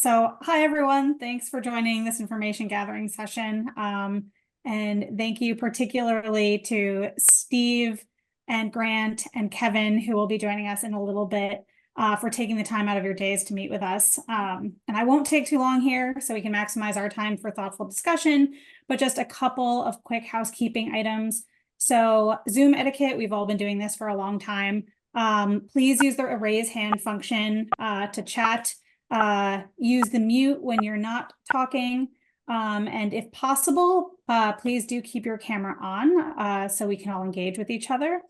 So hi, everyone. Thanks for joining this information gathering session. And thank you particularly to Steve and Grant and Kevin, who will be joining us in a little bit, for taking the time out of your days to meet with us. And I won't take too long here so we can maximize our time for thoughtful discussion, but just a couple of quick housekeeping items. So Zoom etiquette, we've all been doing this for a long time. Please use the raise hand function to chat. Use the mute when you're not talking. And if possible, please do keep your camera on so we can all engage with each other.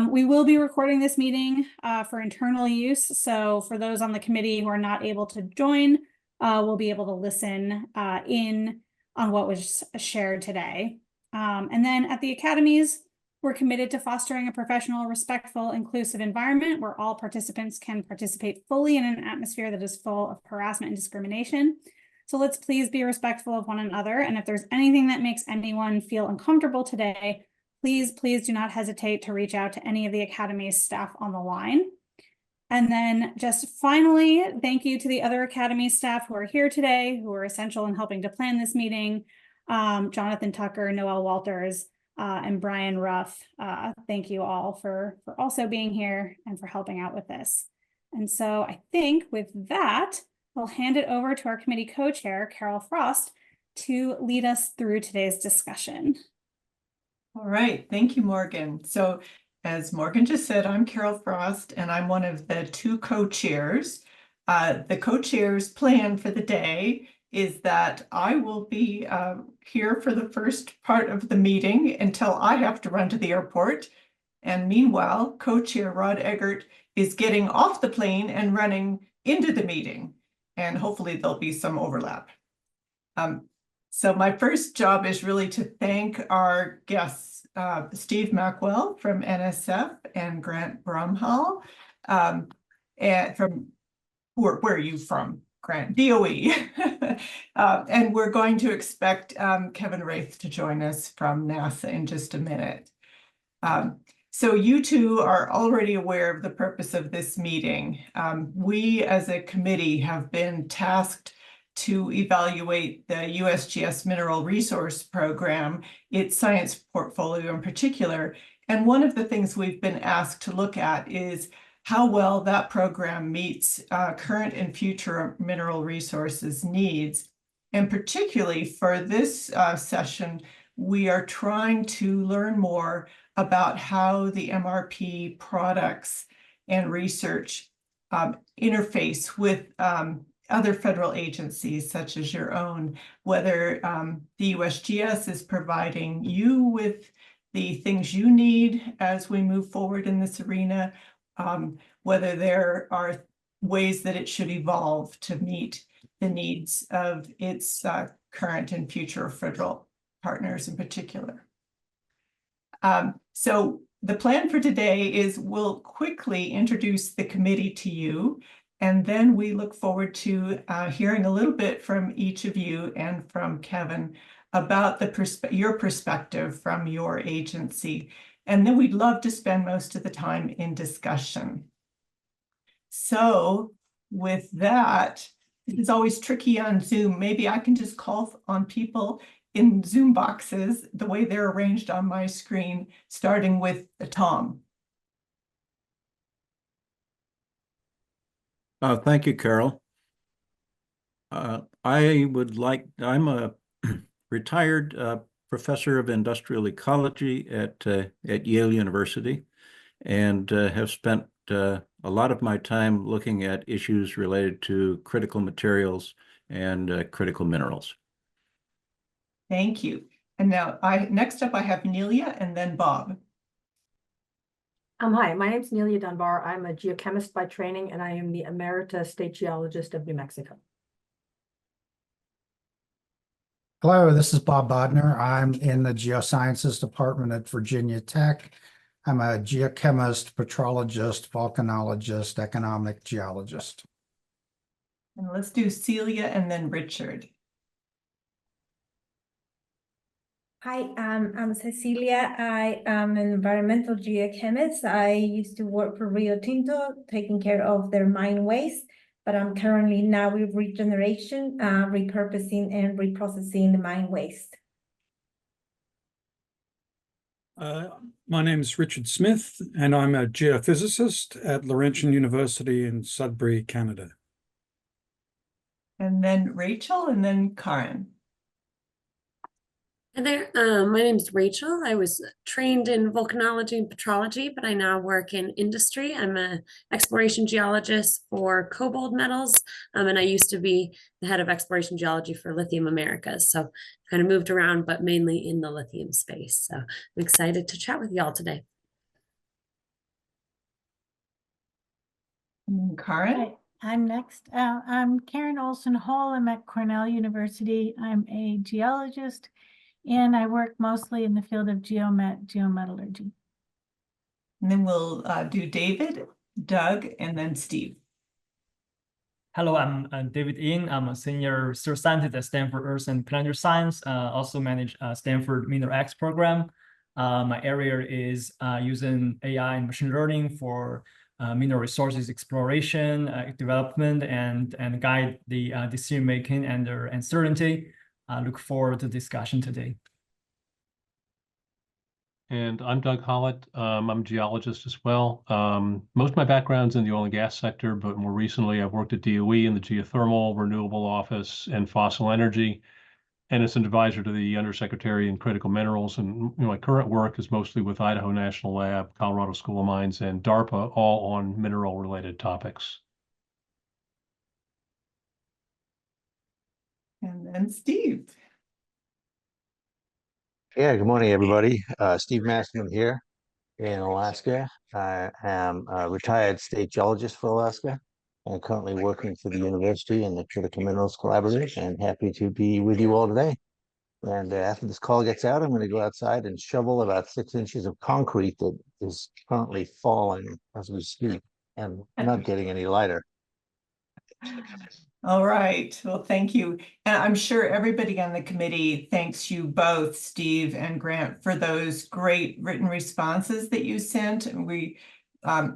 We will be recording this meeting for internal use. So for those on the committee who are not able to join, we'll be able to listen in on what was shared today. And then at the academies, we're committed to fostering a professional, respectful, inclusive environment where all participants can participate fully in an atmosphere that is full of harassment and discrimination. So let's please be respectful of one another. And if there's anything that makes anyone feel uncomfortable today, please do not hesitate to reach out to any of the Academy's staff on the line. And then just finally, thank you to the other Academy staff who are here today, who are essential in helping to plan this meeting. Jonathan Tucker, Noel Walters, and Brian Ruff. Thank you all for also being here and for helping out with this. And so I think with that, I'll hand it over to our committee co-chair, Carol Frost, to lead us through today's discussion. All right, thank you, Morgan. So as Morgan just said, I'm Carol Frost, and I'm one of the two co-chairs. The co-chair's plan for the day is that I will be here for the first part of the meeting until I have to run to the airport. And meanwhile, co-chair Rod Eggert is getting off the plane and running into the meeting. And hopefully there'll be some overlap. So my first job is really to thank our guests, Steve Mackwell from NSF and Grant Brumhall. And from, where are you from? Grant, DOE. And we're going to expect Kevin Wraith to join us from NASA in just a minute. So you two are already aware of the purpose of this meeting. We as a committee have been tasked to evaluate the USGS Mineral Resource Program, its science portfolio in particular. And one of the things we've been asked to look at is how well that program meets current and future mineral resources needs. And particularly for this session, we are trying to learn more about how the MRP products and research interface with other federal agencies such as your own, whether the USGS is providing you with the things you need as we move forward in this arena, whether there are ways that it should evolve to meet the needs of its current and future federal partners in particular. So the plan for today is we'll quickly introduce the committee to you, and then we look forward to hearing a little bit from each of you and from Kevin about your perspective from your agency. And then we'd love to spend most of the time in discussion. So with that, this is always tricky on Zoom. Maybe I can just call on people in Zoom boxes the way they're arranged on my screen, starting with Tom. Thank you, Carol. I'm a retired professor of industrial ecology at Yale University, and have spent a lot of my time looking at issues related to critical materials and critical minerals. Thank you. And now next up I have Nelia and then Bob. Hi, my name is Nelia Dunbar. I'm a geochemist by training, and I am the Emerita State Geologist of New Mexico. Hello, this is Bob Bodner. I'm in the Geosciences Department at Virginia Tech. I'm a geochemist, petrologist, volcanologist, economic geologist. And let's do Celia and then Richard. Hi, I'm Cecilia. I am an environmental geochemist. I used to work for Rio Tinto, taking care of their mine waste, but I'm currently now with regeneration, repurposing and reprocessing the mine waste. My name is Richard Smith, and I'm a geophysicist at Laurentian University in Sudbury, Canada. And then Rachel, and then Karen. Hi there, my name is Rachel. I was trained in volcanology and petrology, but I now work in industry. I'm an exploration geologist for cobalt metals, and I used to be the head of exploration geology for Lithium Americas. So kind of moved around, but mainly in the lithium space. So I'm excited to chat with y'all today. And then Karen. Hi, I'm next. I'm Karen Olson Hall. I'm at Cornell University. I'm a geologist, and I work mostly in the field of geometallurgy. And then we'll do David, Doug, and then Steve. Hello, I'm David Yin. I'm a senior research scientist at Stanford Earth and Planetary Science. Also manage Stanford Mineral X program. My area is using AI and machine learning for mineral resources exploration, development, and guide the decision making under uncertainty. I look forward to the discussion today. And I'm Doug Hollett. I'm a geologist as well. Most of my background's in the oil and gas sector, but more recently I've worked at DOE in the geothermal, renewable office, and fossil energy, and as an advisor to the Undersecretary in Critical Minerals. And my current work is mostly with Idaho National Lab, Colorado School of Mines, and DARPA, all on mineral-related topics. And then Steve. Yeah, good morning, everybody. Steve Masterman here in Alaska. I am a retired state geologist for Alaska. I'm currently working for the university in the Critical Minerals Collaboration, and happy to be with you all today. And after this call gets out, I'm going to go outside and shovel about 6 inches of concrete that is currently falling as we speak and not getting any lighter. All right, well, thank you. And I'm sure everybody on the committee thanks you both, Steve and Grant, for those great written responses that you sent. And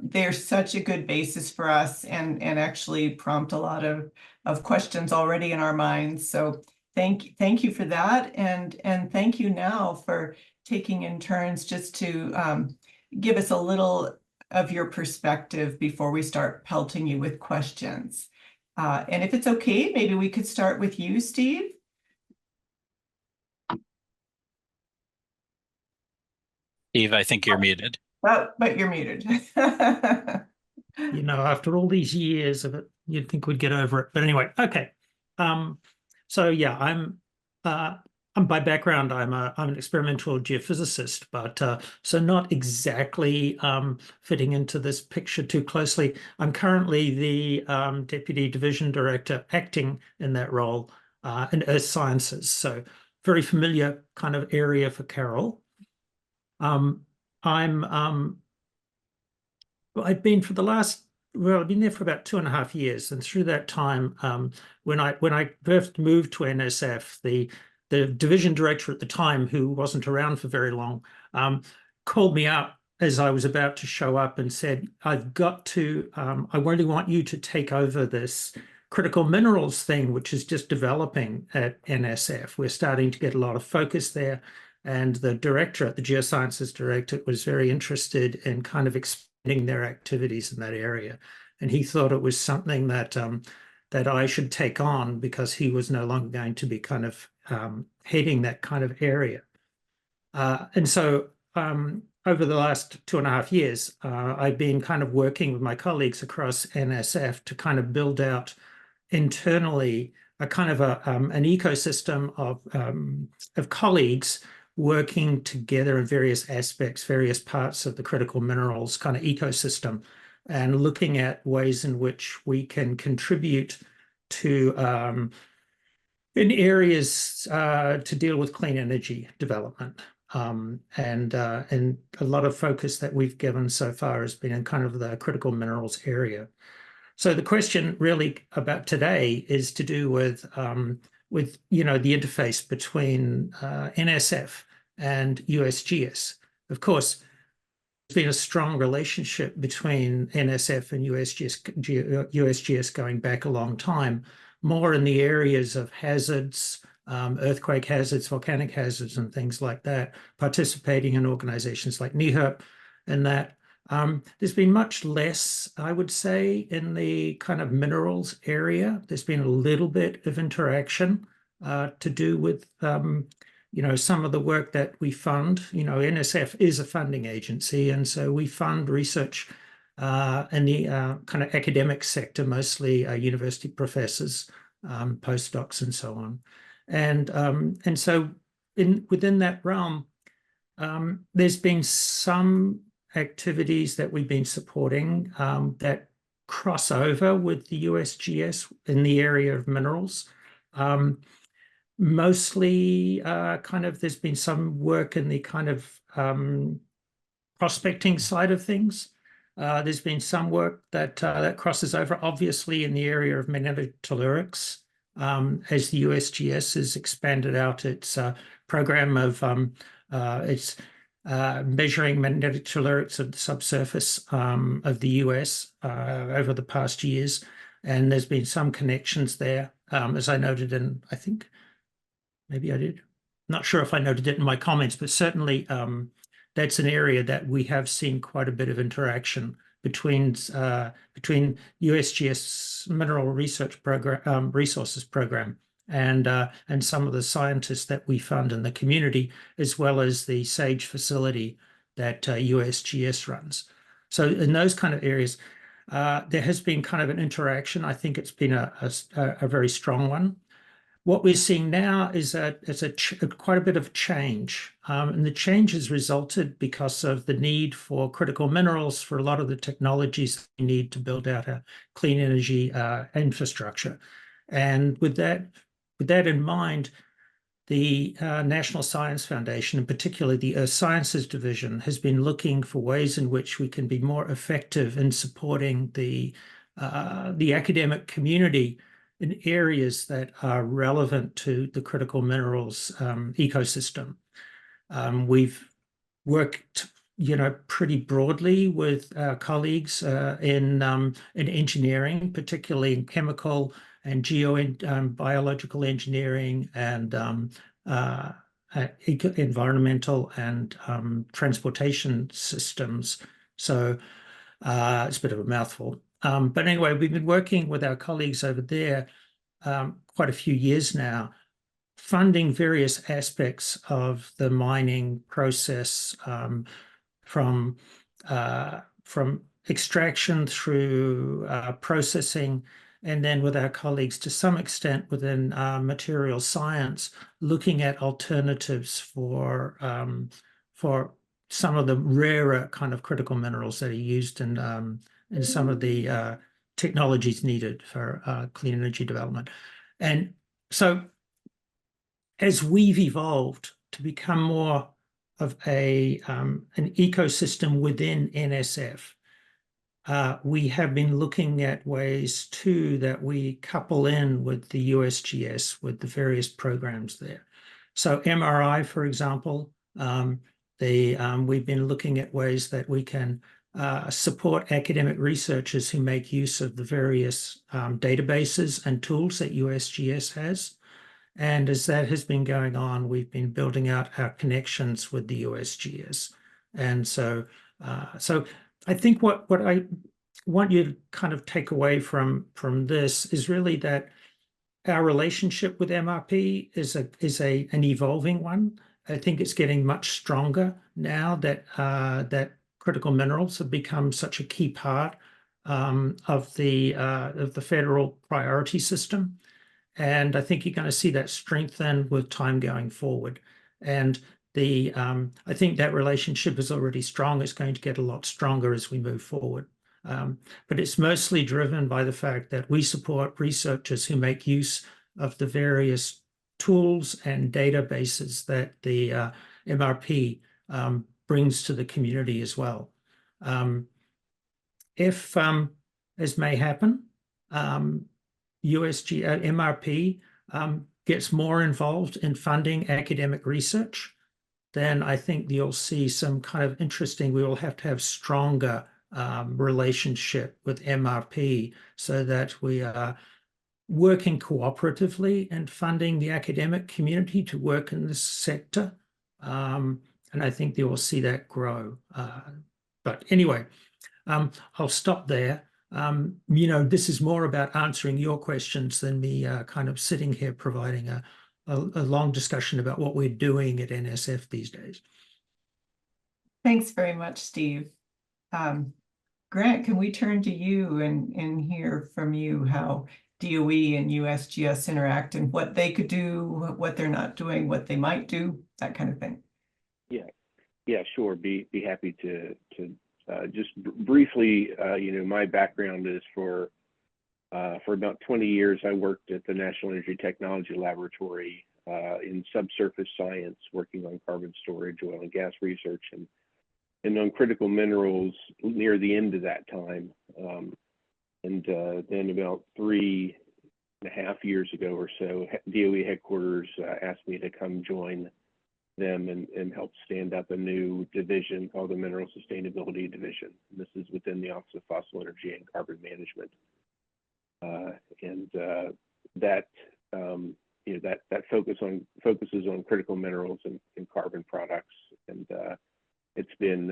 they're such a good basis for us and actually prompt a lot of questions already in our minds. So thank you for that. And thank you now for taking in turns just to give us a little of your perspective before we start pelting you with questions. And if it's okay, maybe we could start with you, Steve. Steve, I think you're muted. Oh, but you're muted. You know, after all these years of it, you'd think we'd get over it. But anyway, okay. So yeah, I'm by background, I'm an experimental geophysicist, but so not exactly fitting into this picture too closely. I'm currently the Deputy Division Director acting in that role in Earth Sciences. So very familiar kind of area for Carol. I've been for the last, well, I've been there for about 2.5 years. And through that time, when I first moved to NSF, the division director at the time, who wasn't around for very long, called me up as I was about to show up and said, I've got to, I really want you to take over this critical minerals thing, which is just developing at NSF. We're starting to get a lot of focus there. And the director, the geosciences director, was very interested in kind of expanding their activities in that area. And he thought it was something that that I should take on because he was no longer going to be kind of heading that kind of area. And so over the last 2.5 years, I've been kind of working with my colleagues across NSF to kind of build out internally a kind of an ecosystem of colleagues working together in various aspects, various parts of the critical minerals kind of ecosystem, and looking at ways in which we can contribute to in areas to deal with clean energy development. And a lot of focus that we've given so far has been in kind of the critical minerals area. So the question really about today is to do with you know, the interface between NSF and USGS. Of course, been a strong relationship between NSF and USGS going back a long time, more in the areas of hazards, earthquake hazards, volcanic hazards, and things like that, participating in organizations like NEHRP and that. There's been much less, I would say, in the kind of minerals area. There's been a little bit of interaction to do with some of the work that we fund. NSF is a funding agency, and so we fund research in the kind of academic sector, mostly university professors, postdocs, and so on. And so within that realm, there's been some activities that we've been supporting that cross over with the USGS in the area of minerals. Mostly there's been some work in the kind of prospecting side of things. There's been some work that crosses over, obviously, in the area of magnetotellurics, as the USGS has expanded out its program of measuring magnetic tellurics of the subsurface of the US over the past years. And there's been some connections there, as I noted in, I think, maybe I did. Not sure if I noted it in my comments, but certainly that's an area that we have seen quite a bit of interaction between USGS Mineral Research Program, Resources Program, and some of the scientists that we fund in the community, as well as the SAGE facility that USGS runs. So in those kind of areas, there has been kind of an interaction. I think it's been a very strong one. What we're seeing now is quite a bit of change, and the change has resulted because of the need for critical minerals for a lot of the technologies we need to build out a clean energy infrastructure. And with that in mind, the National Science Foundation, in particular the Earth Sciences Division, has been looking for ways in which we can be more effective in supporting the academic community in areas that are relevant to the critical minerals ecosystem. We've worked, pretty broadly with our colleagues in engineering, particularly in chemical and biological engineering and environmental and transportation systems. So it's a bit of a mouthful. But anyway, we've been working with our colleagues over there quite a few years now, funding various aspects of the mining process, from extraction through processing, and then with our colleagues to some extent within material science, looking at alternatives for some of the rarer kind of critical minerals that are used in some of the technologies needed for clean energy development. And so as we've evolved to become more of an ecosystem within NSF, we have been looking at ways too that we couple in with the USGS, with the various programs there. So MRI, for example, we've been looking at ways that we can support academic researchers who make use of the various databases and tools that USGS has. And as that has been going on, we've been building out our connections with the USGS. And so I think what I want you to kind of take away from this is really that our relationship with MRP is an evolving one. I think it's getting much stronger now that critical minerals have become such a key part of the federal priority system. And I think you're going to see that strengthen with time going forward. And I think that relationship is already strong. It's going to get a lot stronger as we move forward. But it's mostly driven by the fact that we support researchers who make use of the various tools and databases that the MRP brings to the community as well. If, as may happen, MRP gets more involved in funding academic research, then I think you'll see some kind of interesting, we will have to have stronger relationship with MRP so that we are working cooperatively and funding the academic community to work in this sector. And I think you will see that grow. But anyway, I'll stop there. This is more about answering your questions than me kind of sitting here providing a long discussion about what we're doing at NSF these days. Thanks very much, Steve. Grant, can we turn to you and hear from you how DOE and USGS interact and what they could do, what they're not doing, what they might do, that kind of thing? Yeah, sure. Be happy to just briefly. My background is for about 20 years. I worked at the National Energy Technology Laboratory in subsurface science, working on carbon storage, oil and gas research, and on critical minerals near the end of that time. Then about 3.5 years ago or so, DOE headquarters asked me to come join them and help stand up a new division called the Mineral Sustainability Division. And this is within the Office of Fossil Energy and Carbon Management. That focuses on critical minerals and carbon products. And it's been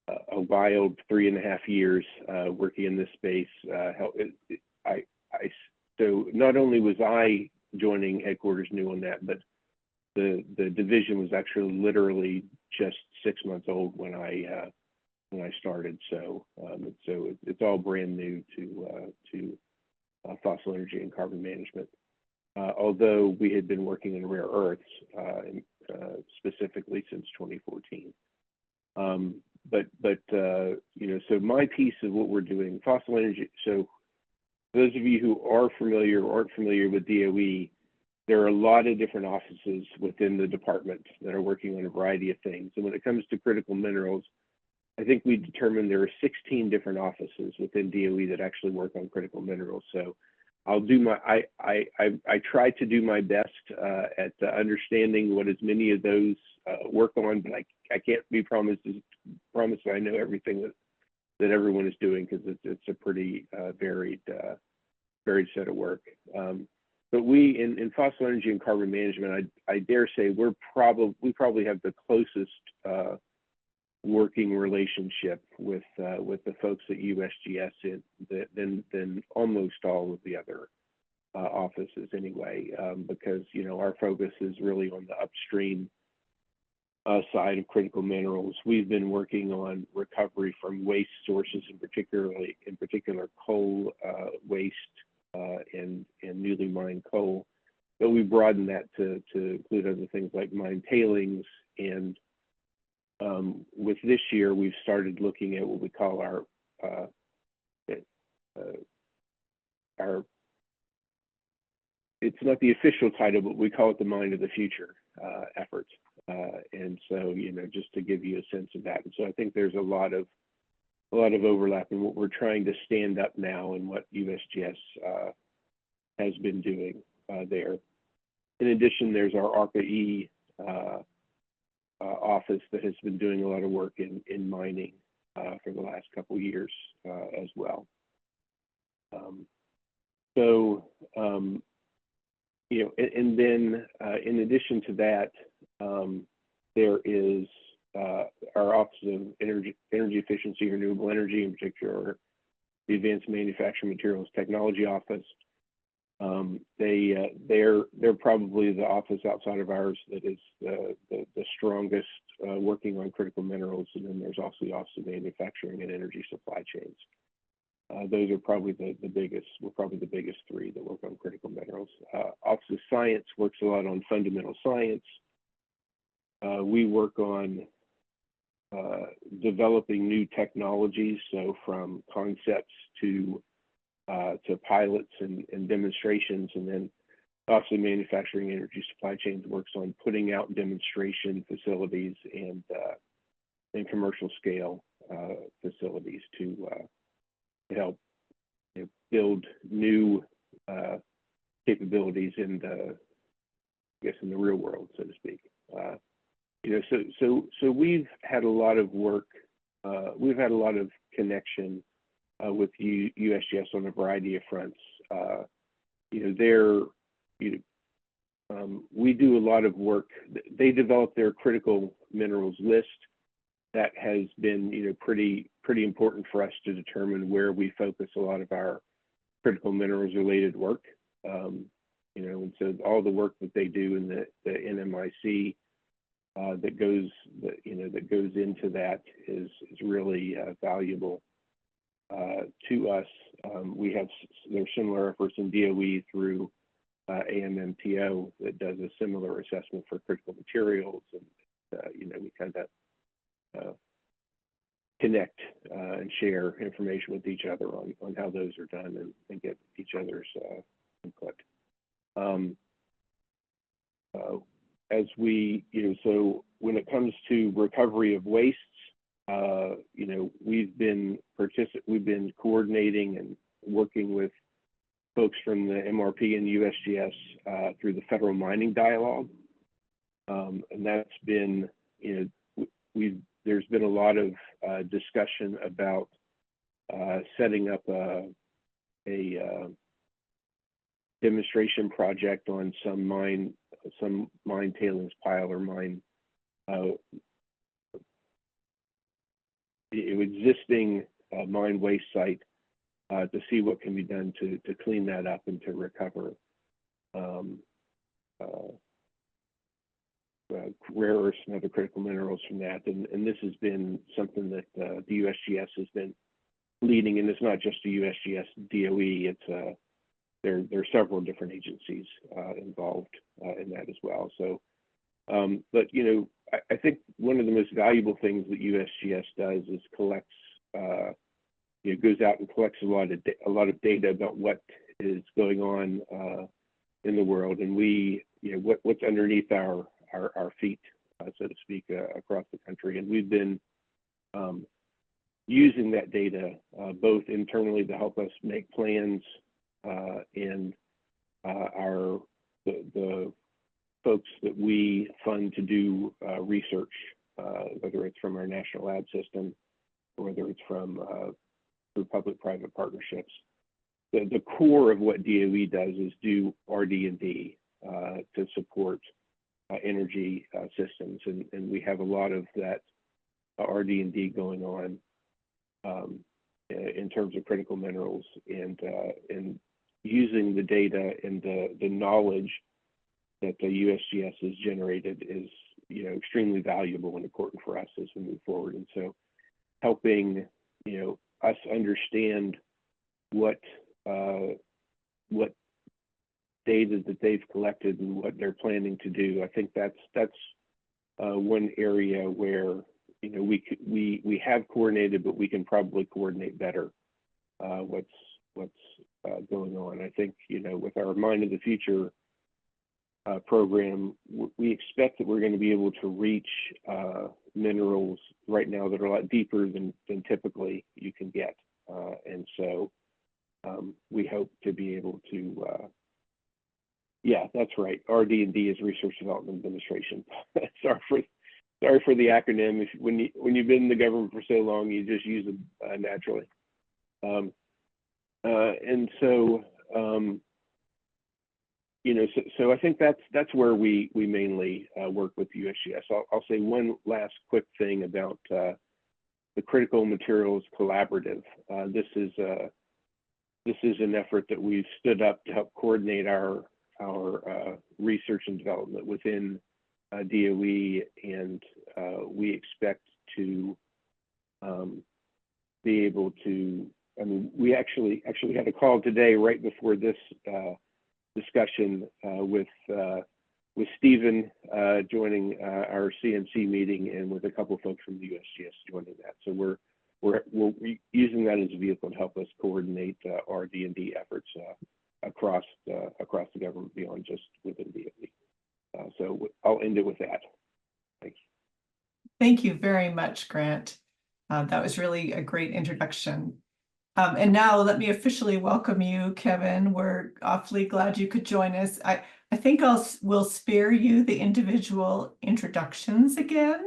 a wild 3.5 years working in this space. So not only was I joining headquarters new on that, but the division was actually literally just 6 months old when I started. So it's all brand new to fossil energy and carbon management. Although we had been working in rare earths specifically since 2014. So my piece of what we're doing, fossil energy. So those of you who are familiar or aren't familiar with DOE, there are a lot of different offices within the department that are working on a variety of things. And when it comes to critical minerals, I think we determined there are 16 different offices within DOE that actually work on critical minerals. So I'll do I try to do my best at understanding what as many of those work on, but I can't be promised I know everything that everyone is doing, because it's a pretty varied set of work. But we in fossil energy and carbon management, I dare say we probably have the closest working relationship with the folks at USGS than almost all of the other offices anyway, because our focus is really on the upstream side of critical minerals. We've been working on recovery from waste sources, in particular coal waste and newly mined coal, but we broadened that to include other things like mine tailings. And with this year, we've started looking at what we call our it's not the official title, but we call it the Mine of the Future effort. And so, just to give you a sense of that. And so I think there's a lot of overlap in what we're trying to stand up now and what USGS has been doing there. In addition, there's our ARPA-E office that has been doing a lot of work in mining for the last couple of years as well. And then in addition to that, there is our Office of Energy Efficiency, Renewable Energy, in particular, the Advanced Manufacturing Materials Technology Office. They're probably the office outside of ours that is the strongest working on critical minerals. And then there's also the Office of Manufacturing and Energy Supply Chains. Those are probably the biggest. We're probably the biggest three that work on critical minerals. Office of Science works a lot on fundamental science. We work on developing new technologies, so from concepts to pilots and demonstrations. And then also Manufacturing Energy Supply Chains works on putting out demonstration facilities and commercial scale facilities to help build new capabilities in guess, in the real world, so to speak. So we've had a lot of work. We've had a lot of connection with USGS on a variety of fronts. We do a lot of work. They developed their critical minerals list. That has been, pretty important for us to determine where we focus a lot of our critical minerals related work. And so all the work that they do in the NMIC that goes into that is really valuable to us. There's similar efforts in DOE through AMMTO that does a similar assessment for critical materials, and we kind of connect and share information with each other on how those are done and get each other's input. As we, so when it comes to recovery of wastes, we've been coordinating and working with folks from the MRP and USGS through the federal mining dialogue, and that's been, there's been a lot of discussion about setting up a demonstration project on some mine tailings pile or mine existing mine waste site to see what can be done to clean that up and to recover rare earths and other critical minerals from that. And this has been something that the USGS has been leading, and it's not just the USGS DOE, it's there are several different agencies involved in that as well. So, but I think one of the most valuable things that USGS does is collects, goes out and collects a lot of data about what is going on in the world, and what's underneath our feet, so to speak, across the country. And we've been using that data both internally to help us make plans and the folks that we fund to do research, whether it's from our national lab system or whether it's from through public-private partnerships. The core of what DOE does is do RD&D to support energy systems, and we have a lot of that RD&D going on in terms of critical minerals, and using the data and the knowledge that the USGS has generated is extremely valuable and important for us as we move forward. And so helping us understand what data that they've collected and what they're planning to do, I think that's one area where we have coordinated, but we can probably coordinate better what's going on. I think with our Mine of the Future program, we expect that we're going to be able to reach minerals right now that are a lot deeper than typically you can get, and so we hope to be able to. Yeah, that's right. RD&D is Research Development Administration. Sorry for the acronym. When you've been in the government for so long, you just use them naturally. And so so I think that's where we mainly work with USGS. I'll say one last quick thing about the Critical Materials Collaborative. This is an effort that we've stood up to help coordinate our research and development within DOE, and we expect to be able to. I mean, we actually had a call today right before this discussion with Stephen joining our CMC meeting, and with a couple of folks from the USGS joining that. So we're using that as a vehicle to help us coordinate RD&D efforts across the government beyond just within DOE. So I'll end it with that. Thank you. Thank you very much, Grant. That was really a great introduction. And now let me officially welcome you, Kevin. We're awfully glad you could join us. I I think we'll spare you the individual introductions again,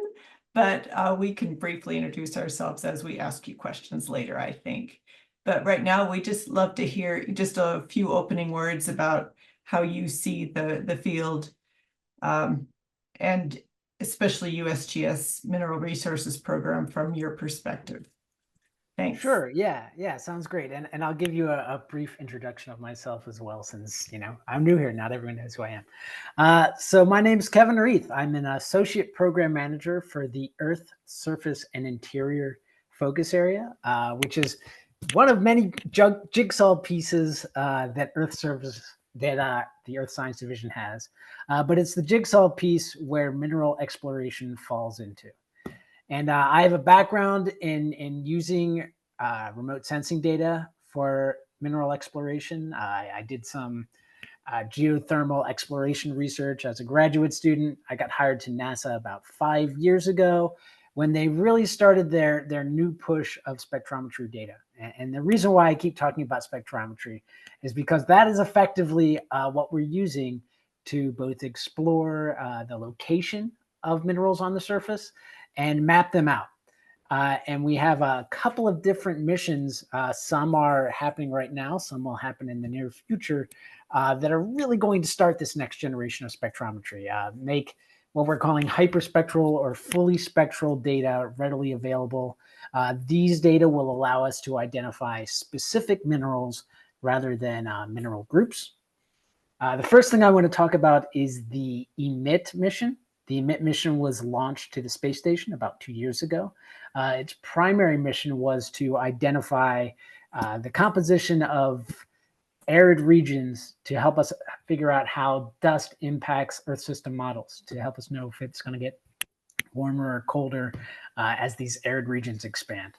but we can briefly introduce ourselves as we ask you questions later, I think. But right now, we just love to hear just a few opening words about how you see the field, and especially USGS Mineral Resources Program from your perspective. Thanks. Sure. Yeah. Sounds great. And I'll give you a brief introduction of myself as well, since, I'm new here. Not everyone knows who I am. So my name's Kevin Reith. I'm an associate program manager for the Earth, Surface, and Interior focus area, which is one of many jigsaw pieces that the Earth Science Division has. But it's the jigsaw piece where mineral exploration falls into. And I have a background in using remote sensing data for mineral exploration. I did some geothermal exploration research as a graduate student. I got hired to NASA about 5 years ago when they really started their new push of spectrometry data. And the reason why I keep talking about spectrometry is because that is effectively what we're using to both explore the location of minerals on the surface and map them out. And we have a couple of different missions. Some are happening right now, some will happen in the near future, that are really going to start this next generation of spectrometry, make what we're calling hyperspectral or fully spectral data readily available. These data will allow us to identify specific minerals rather than mineral groups. The first thing I want to talk about is the EMIT mission. The EMIT mission was launched to the space station about 2 years ago. Its primary mission was to identify the composition of arid regions to help us figure out how dust impacts Earth system models, to help us know if it's going to get warmer or colder as these arid regions expand.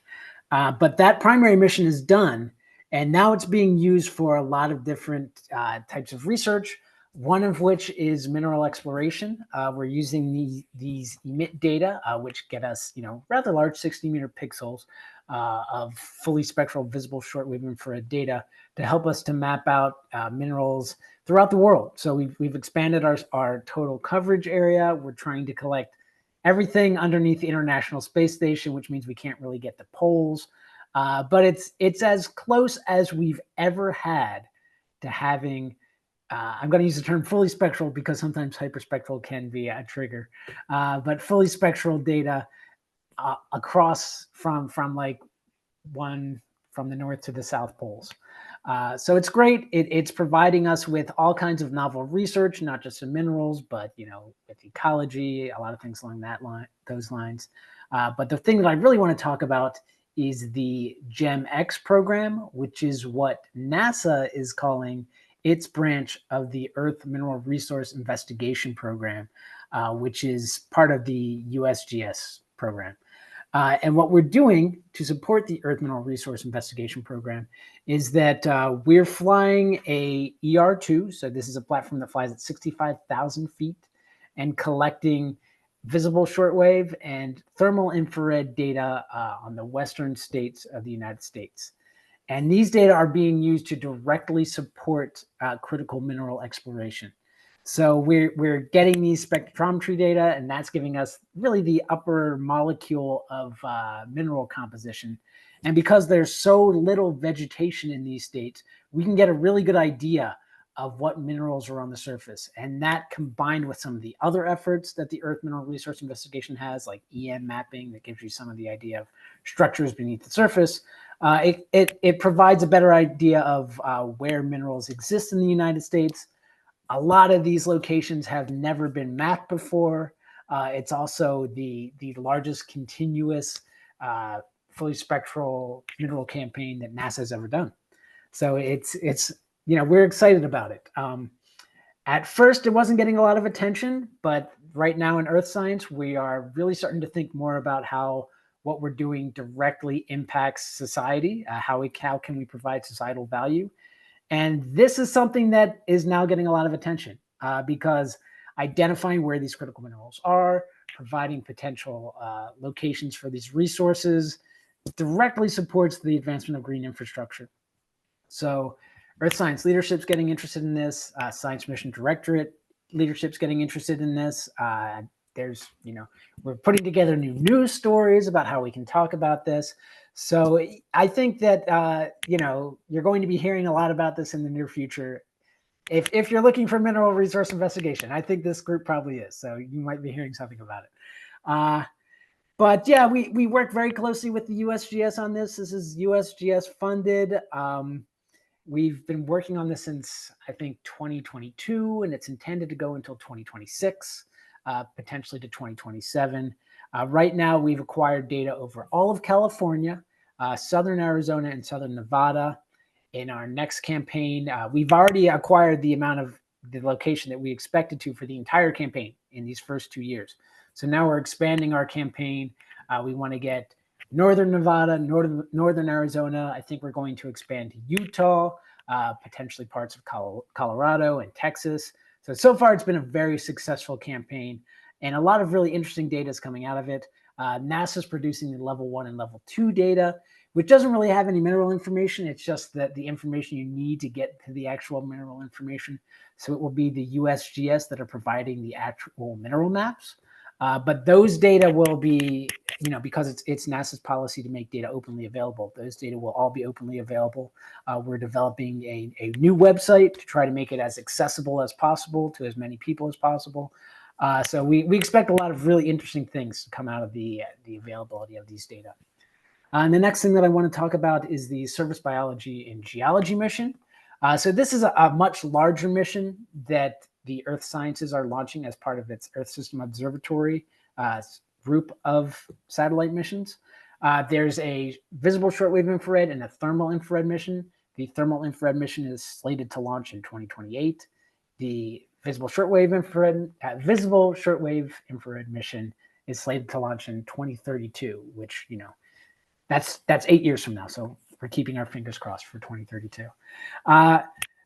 But that primary mission is done, and now it's being used for a lot of different types of research, one of which is mineral exploration. We're using these emit data, which get us, rather large 60-meter pixels of fully spectral visible shortwave infrared data to help us to map out minerals throughout the world. So we've expanded our total coverage area. We're trying to collect everything underneath the International Space Station, which means we can't really get the poles. But it's as close as we've ever had to having, I'm going to use the term fully spectral because sometimes hyperspectral can be a trigger, but fully spectral data across from the north to the south poles. So it's great. It's providing us with all kinds of novel research, not just in minerals, but with ecology, a lot of things along those lines. But the thing that I really want to talk about is the GEM-X program, which is what NASA is calling its branch of the Earth Mineral Resource Investigation Program, which is part of the USGS program. And what we're doing to support the Earth Mineral Resource Investigation Program is that we're flying a ER2. So this is a platform that flies at 65,000 feet and collecting visible shortwave and thermal infrared data on the western states of the United States. And these data are being used to directly support critical mineral exploration. So we're getting these spectrometry data, and that's giving us really the upper molecule of mineral composition. And because there's so little vegetation in these states, we can get a really good idea of what minerals are on the surface. And that, combined with some of the other efforts that the Earth Mineral Resource Investigation has, like EM mapping, that gives you some of the idea of structures beneath the surface, it provides a better idea of where minerals exist in the United States. A lot of these locations have never been mapped before. It's also the largest continuous fully spectral mineral campaign that NASA has ever done. So it's we're excited about it. At first, it wasn't getting a lot of attention, but right now in earth science, we are really starting to think more about how what we're doing directly impacts society, how can we provide societal value. And this is something that is now getting a lot of attention because identifying where these critical minerals are, providing potential locations for these resources directly supports the advancement of green infrastructure. So Earth Science Leadership's getting interested in this. Science Mission Directorate Leadership's getting interested in this. There's, we're putting together new news stories about how we can talk about this. So I think that, you're going to be hearing a lot about this in the near future. If you're looking for mineral resource investigation, I think this group probably is. So you might be hearing something about it. But yeah, we work very closely with the USGS on this. This is USGS funded. We've been working on this since, I think, 2022, and it's intended to go until 2026, potentially to 2027. Right now, we've acquired data over all of California, Southern Arizona, and Southern Nevada. In our next campaign, we've already acquired the amount of the location that we expected to for the entire campaign in these first 2 years. So now we're expanding our campaign. We want to get Northern Nevada, Northern Arizona. I think we're going to expand to Utah, potentially parts of Colorado and Texas. So far it's been a very successful campaign, and a lot of really interesting data is coming out of it. NASA's producing the level 1 and level 2 data, which doesn't really have any mineral information. It's just that the information you need to get to the actual mineral information. So it will be the USGS that are providing the actual mineral maps. But those data will be, because it's NASA's policy to make data openly available, those data will all be openly available. We're developing a new website to try to make it as accessible as possible to as many people as possible. So we expect a lot of really interesting things to come out of the availability of these data. And the next thing that I want to talk about is the Surface Biology and Geology mission. So this is a much larger mission that the Earth Sciences are launching as part of its Earth System Observatory group of satellite missions. There's a visible shortwave infrared and a thermal infrared mission. The thermal infrared mission is slated to launch in 2028. The visible shortwave infrared mission is slated to launch in 2032, which, that's 8 years from now. So we're keeping our fingers crossed for 2032.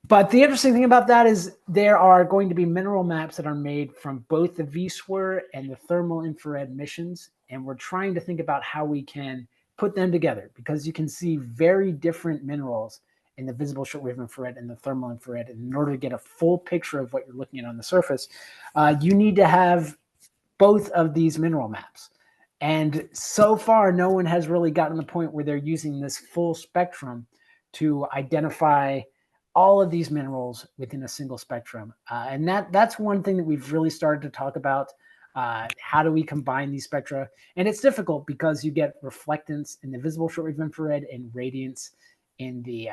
But the interesting thing about that is there are going to be mineral maps that are made from both the VSWR and the thermal infrared missions. And we're trying to think about how we can put them together, because you can see very different minerals in the visible shortwave infrared and the thermal infrared. And in order to get a full picture of what you're looking at on the surface, you need to have both of these mineral maps. And so far, no one has really gotten to the point where they're using this full spectrum to identify all of these minerals within a single spectrum. And that's one thing that we've really started to talk about. How do we combine these spectra? And it's difficult because you get reflectance in the visible shortwave infrared and radiance in the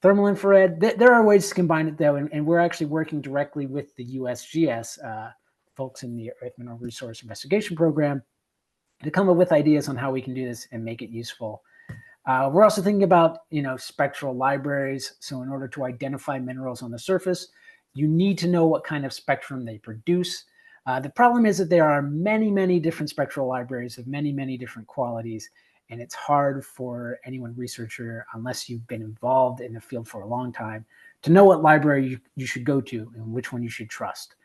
thermal infrared. There are ways to combine it, though, and we're actually working directly with the USGS folks in the Earth Mineral Resource Investigation Program to come up with ideas on how we can do this and make it useful. We're also thinking about, spectral libraries. So in order to identify minerals on the surface, you need to know what kind of spectrum they produce. The problem is that there are many, many different spectral libraries of many, many different qualities. And it's hard for anyone researcher, unless you've been involved in the field for a long time, to know what library you should go to and which one you should trust.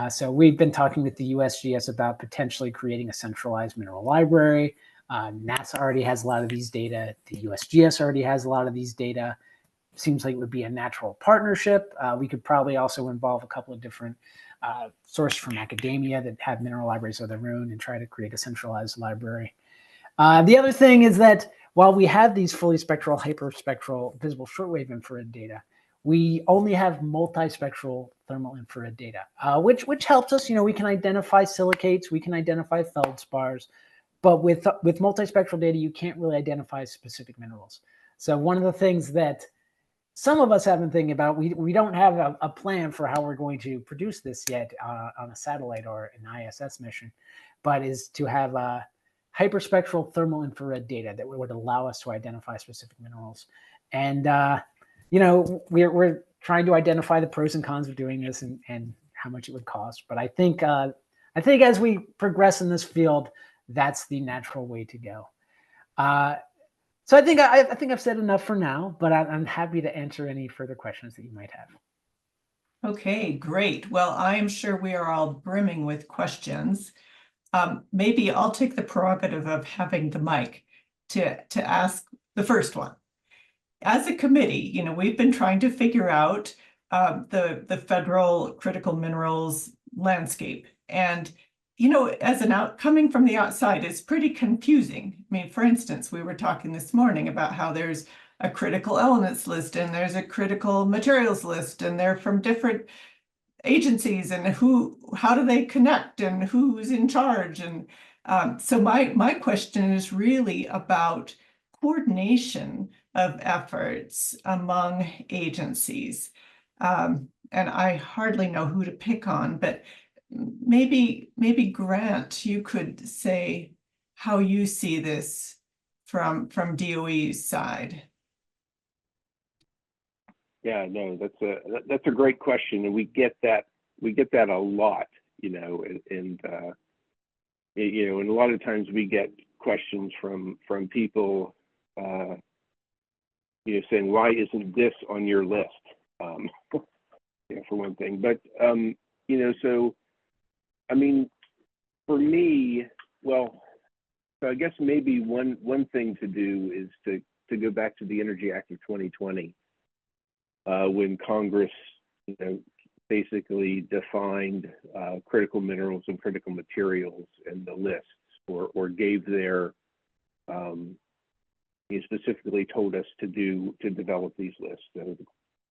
So we've been talking with the USGS about potentially creating a centralized mineral library. NASA already has a lot of these data. The USGS already has a lot of these data. Seems like it would be a natural partnership. We could probably also involve a couple of different sources from academia that have mineral libraries of their own and try to create a centralized library. The other thing is that while we have these fully spectral, hyperspectral, visible shortwave infrared data, we only have multispectral thermal infrared data, which helps us. We can identify silicates, we can identify feldspars, but with multispectral data, you can't really identify specific minerals. So one of the things that some of us have been thinking about, we don't have a plan for how we're going to produce this yet on a satellite or an ISS mission, but is to have hyperspectral thermal infrared data that would allow us to identify specific minerals. And we're trying to identify the pros and cons of doing this and how much it would cost. But I think as we progress in this field, that's the natural way to go. So I think I've said enough for now, but I'm happy to answer any further questions that you might have. Okay, great. Well, I'm sure we are all brimming with questions. Maybe I'll take the prerogative of having the mic to ask the first one. as a committee, you know, we've been trying to figure out the federal critical minerals landscape. And, you know, as coming from the outside, it's pretty confusing. I mean, for instance, we were talking this morning about how there's a critical elements list and there's a critical materials list, and they're from different agencies, and how do they connect, and who's in charge? And so my question is really about coordination of efforts among agencies. And I hardly know who to pick on, but maybe Grant, you could say how you see this from DOE's side. Yeah, no, that's a great question, and we get that a lot, you know, and you know, and a lot of times we get questions from people, you know, saying, why isn't this on your list? You know, for one thing, but you know, so I mean, for me, well, so I guess maybe one thing to do is to go back to the Energy Act of 2020. When Congress, you know, basically defined critical minerals and critical materials in the lists, or gave their, he specifically told us to develop these lists. So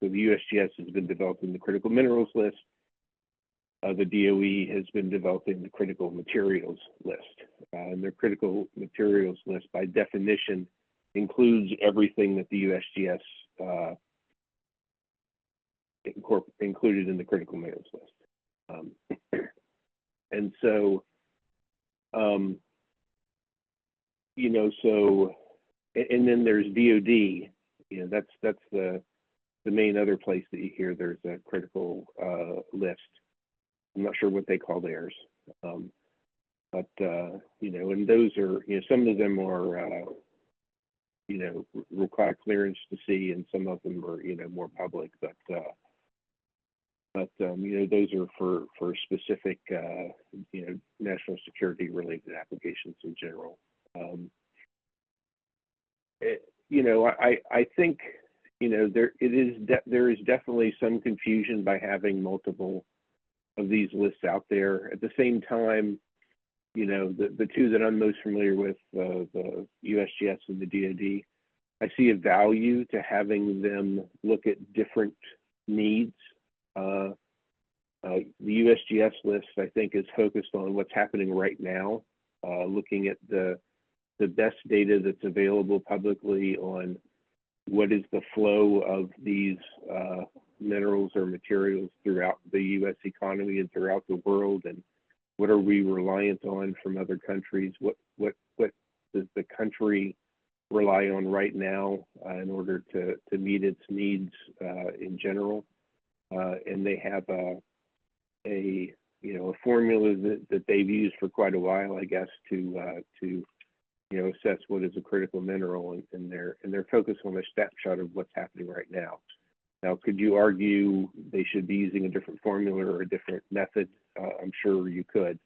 the USGS has been developing the critical minerals list. The DOE has been developing the critical materials list. And their critical materials list, by definition, includes everything that the USGS included in the critical minerals list. And so, you know, so, and then there's DOD, you know, that's the main other place that you hear there's a critical list. I'm not sure what they call theirs. But, you know, and those are, you know, some of them are, you know, require clearance to see, and some of them are, you know, more public, but you know, those are for specific, you know, national security related applications in general. You know, I think, you know, there is definitely some confusion by having multiple of these lists out there. At the same time, you know, the two that I'm most familiar with, the USGS and the DoD, I see a value to having them look at different needs. The USGS list, I think, is focused on what's happening right now, looking at the best data that's available publicly on what is the flow of these minerals or materials throughout the U.S. economy and throughout the world, and what are we reliant on from other countries? What does the country rely on right now in order to meet its needs in general? And they have a you know, a formula that they've used for quite a while, I guess, to you know, assess what is a critical mineral, and they're focused on a snapshot of what's happening right now. Now, could you argue they should be using a different formula or a different method? I'm sure you could,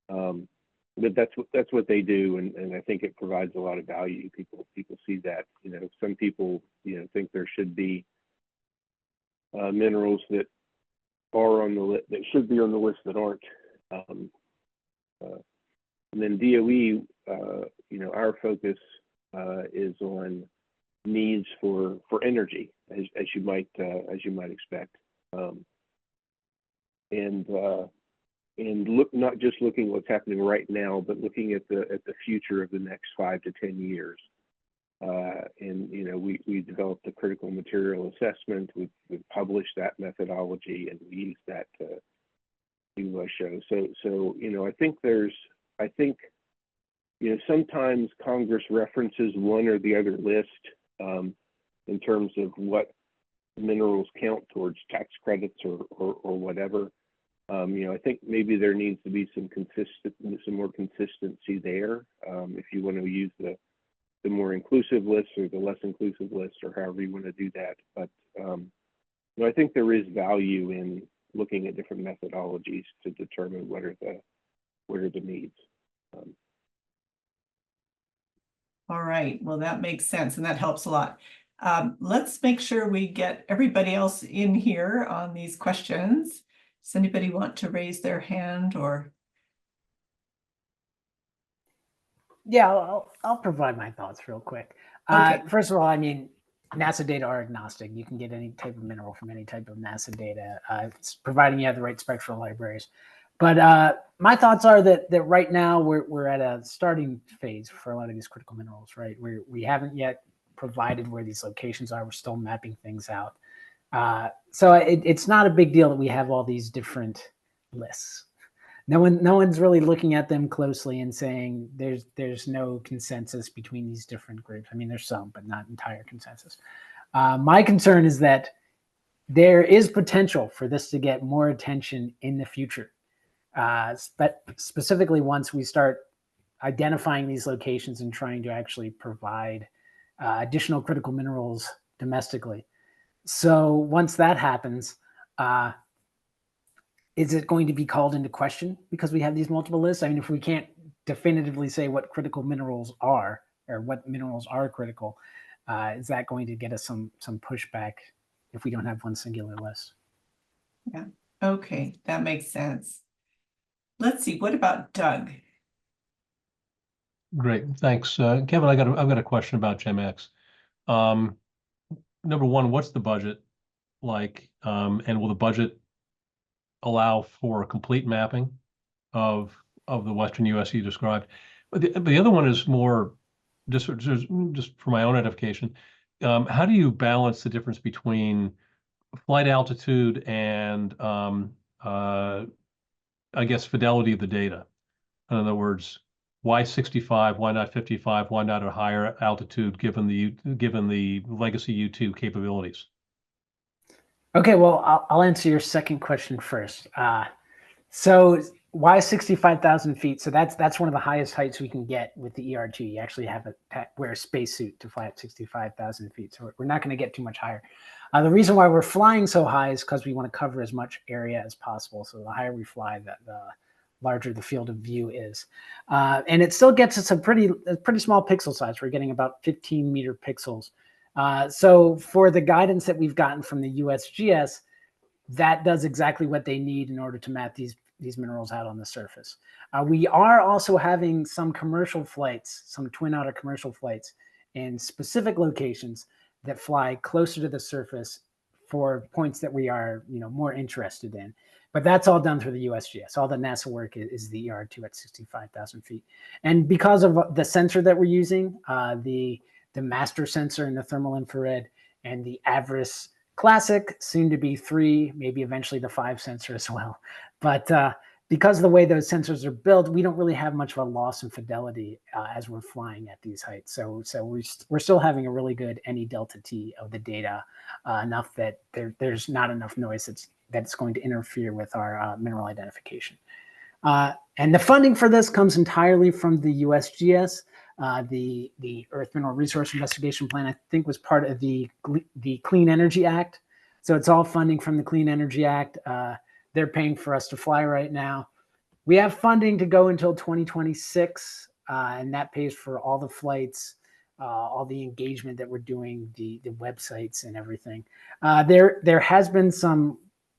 but that's what they do, and I think it provides a lot of value. People see that. You know, some people, you know, think there should be minerals that are on the list, that should be on the list, that aren't. And then DOE, you know, our focus is on needs for energy, as you might expect, and look, not just looking what's happening right now, but looking at the future of the next 5 to 10 years. And you know, we developed a critical material assessment. We've published that methodology, and we use that to show. So you know, I think you know, sometimes Congress references one or the other list in terms of what minerals count towards tax credits or whatever. You know, I think maybe there needs to be some more consistency there, if you want to use the more inclusive list or the less inclusive list, or however you want to do that. But you know, I think there is value in looking at different methodologies to determine what are the needs. All right, well, that makes sense, and that helps a lot. Let's make sure we get everybody else in here on these questions. Does anybody want to raise their hand or? Yeah, I'll provide my thoughts real quick. Okay. First of all, I mean, NASA data are agnostic. You can get any type of mineral from any type of NASA data, it's providing you have the right spectral libraries. But my thoughts are that right now we're at a starting phase for a lot of these critical minerals, right? We haven't yet provided where these locations are. We're still mapping things out. So it's not a big deal that we have all these different lists. No one's really looking at them closely and saying there's no consensus between these different groups. I mean, there's some, but not entire consensus. My concern is that there is potential for this to get more attention in the future, specifically once we start identifying these locations and trying to actually provide additional critical minerals domestically. So once that happens, is it going to be called into question because we have these multiple lists? I mean, if we can't definitively say what critical minerals are or what minerals are critical, is that going to get us some pushback if we don't have one singular list? Yeah, okay, that makes sense. Let's see, what about Doug? Great, thanks. Kevin, I've got a question about GEM-X. Number one, what's the budget like? And will the budget allow for a complete mapping of the Western US you described? But the other one is more just for my own edification. How do you balance the difference between flight altitude and I guess fidelity of the data? In other words, why 65? Why not 55? Why not a higher altitude given the legacy U2 capabilities? Okay, well, I'll answer your second question first. So why 65,000 feet? So that's one of the highest heights we can get with the ERT. You actually have to wear a spacesuit to fly at 65,000 feet. So we're not going to get too much higher. The reason why we're flying so high is because we want to cover as much area as possible. So the higher we fly, the larger the field of view is. And it still gets us a pretty small pixel size. We're getting about 15 meter pixels. So for the guidance that we've gotten from the USGS, that does exactly what they need in order to map these minerals out on the surface. We are also having some commercial flights, some twin otter commercial flights in specific locations that fly closer to the surface for points that we are more interested in. But that's all done through the USGS. All the NASA work is the ER2 at 65,000 feet. And because of the sensor that we're using, the master sensor in the thermal infrared and the Avris Classic, soon to be 3, maybe eventually the 5 sensor as well. But because of the way those sensors are built, we don't really have much of a loss in fidelity as we're flying at these heights. So we're still having a really good NE delta T of the data, enough that there's not enough noise that's going to interfere with our mineral identification. And the funding for this comes entirely from the USGS. The Earth Mineral Resource Investigation Plan, I think, was part of the Clean Energy Act. So it's all funding from the Clean Energy Act. They're paying for us to fly right now. We have funding to go until 2026, and that pays for all the flights, all the engagement that we're doing, the websites and everything. There has been some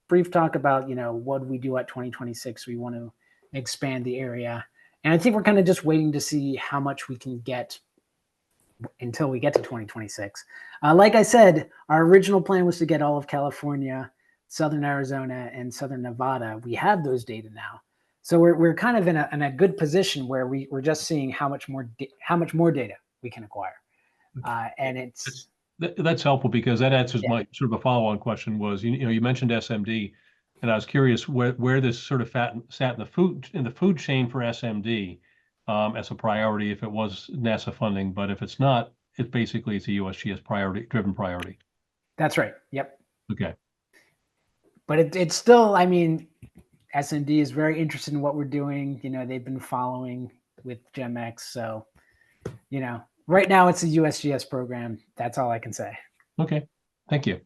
brief talk about, what do we do at 2026? We want to expand the area. And I think we're kind of just waiting to see how much we can get until we get to 2026. Like I said, our original plan was to get all of California, Southern Arizona, and Southern Nevada. We have those data now. So we're kind of in a good position where we're just seeing how much more data we can acquire. And that's helpful because that answers my sort of a follow-on question was, you mentioned SMD, and I was curious where this sort of sat in the food chain for SMD as a priority if it was NASA funding, but if it's not, it's a USGS driven priority. That's right. Yep. Okay. But it's still, I mean, SMD is very interested in what we're doing. They've been following with GEM-X. So, right now it's a USGS program. That's all I can say. Okay. Thank you.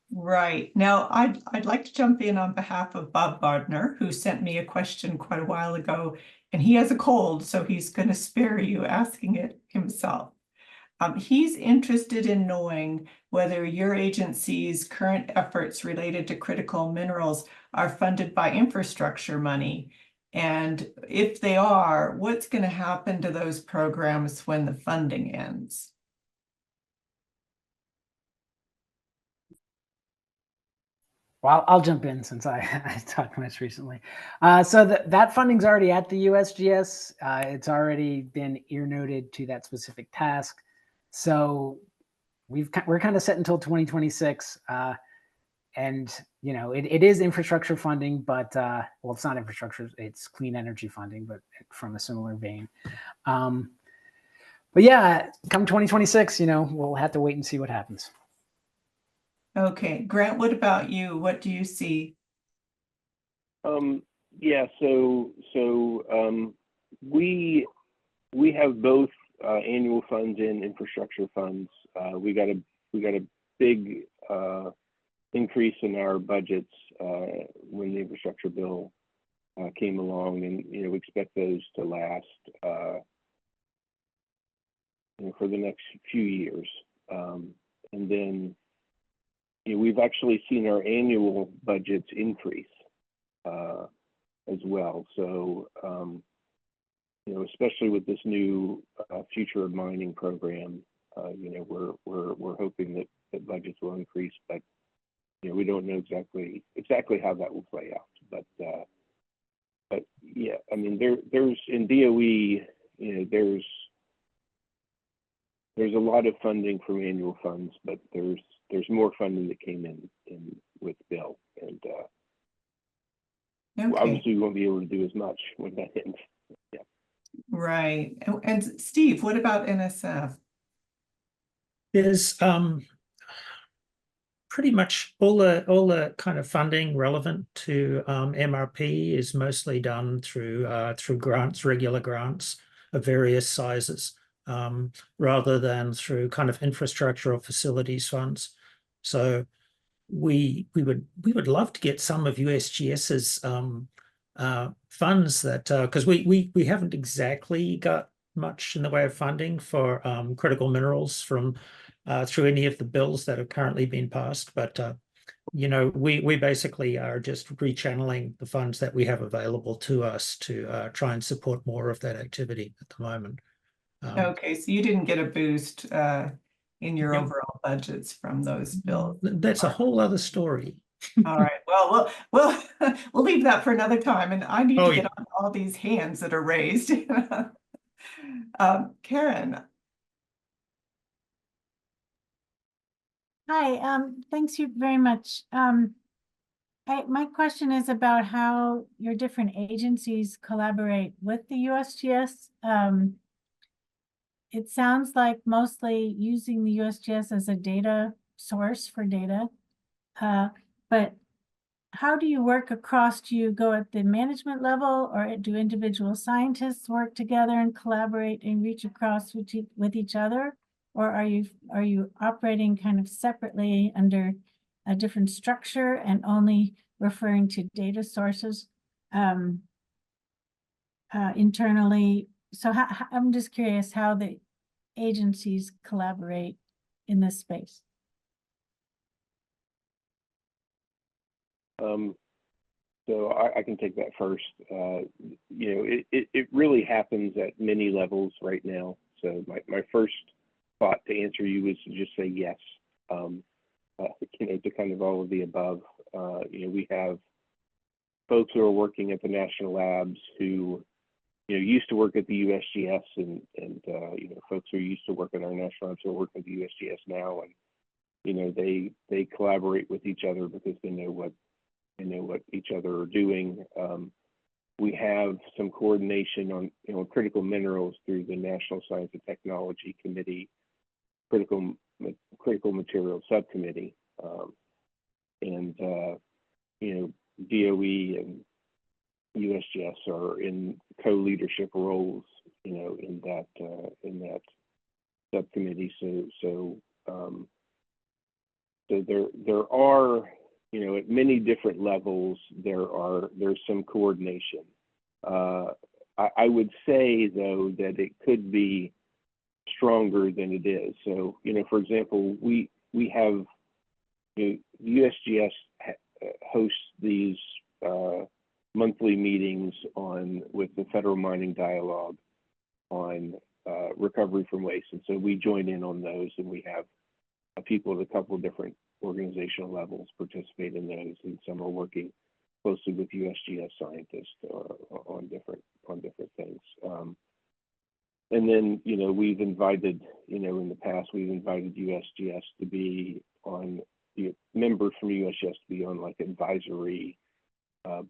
Right. Now, I'd like to jump in on behalf of Bob Bodner, who sent me a question quite a while ago, and he has a cold, so he's going to spare you asking it himself. He's interested in knowing whether your agency's current efforts related to critical minerals are funded by infrastructure money. And if they are, what's going to happen to those programs when the funding ends? Well, I'll jump in since I talked most recently. So that funding's already at the USGS. It's already been ear noted to that specific task. So we're kind of set until 2026. And you know, it is infrastructure funding, but well, it's not infrastructure, it's clean energy funding, but from a similar vein. But yeah, come 2026, you know, we'll have to wait and see what happens. Okay, Grant, what about you? What do you see? Yeah, so we have both annual funds and infrastructure funds. We got a big increase in our budgets when the infrastructure bill came along, and we expect those to last for the next few years. And then we've actually seen our annual budgets increase as well. So especially with this new Future of Mining program, we're hoping that budgets will increase, but we don't know exactly how that will play out. But yeah, I mean, there's in DOE, there's a lot of funding from annual funds, but there's more funding that came in with Bill, and obviously we won't be able to do as much when that ends. Yeah. Right. And Steve, what about NSF? There's pretty much all the kind of funding relevant to MRP is mostly done through grants, regular grants of various sizes, rather than through kind of infrastructure or facilities funds. So we would love to get some of USGS's funds that because we haven't exactly got much in the way of funding for critical minerals from through any of the bills that have currently been passed, but we basically are just rechanneling the funds that we have available to us to try and support more of that activity at the moment. Okay, so you didn't get a boost in your overall budgets from those bills. That's a whole other story. All right. Well, we'll leave that for another time, and I need to get on all these hands that are raised. Karen. Hi, thanks you very much. My question is about how your different agencies collaborate with the USGS. It sounds like mostly using the USGS as a data source for data, but how do you work across? Do you go at the management level, or do individual scientists work together and collaborate and reach across with each other? Or are you operating kind of separately under a different structure and only referring to data sources internally? So I'm just curious how the agencies collaborate in this space. So I can take that first. It really happens at many levels right now. So my first thought to answer you is to just say yes. To kind of all of the above. We have folks who are working at the national labs who used to work at the USGS, and folks who are used to working at our national labs who are working at the USGS now, and they collaborate with each other because they know what each other are doing. We have some coordination on critical minerals through the National Science and Technology Committee, critical materials subcommittee, and DOE and USGS are in co-leadership roles, in that subcommittee. So there are, at many different levels, there's some coordination. I would say though that it could be stronger than it is. So, for example, we have, USGS hosts these monthly meetings with the Federal Mining Dialogue on recovery from waste. And so we join in on those, and we have people at a couple of different organizational levels participate in those, and some are working closely with USGS scientists on different things. And then, we've invited, in the past, we've invited USGS to be on, members from USGS to be on like advisory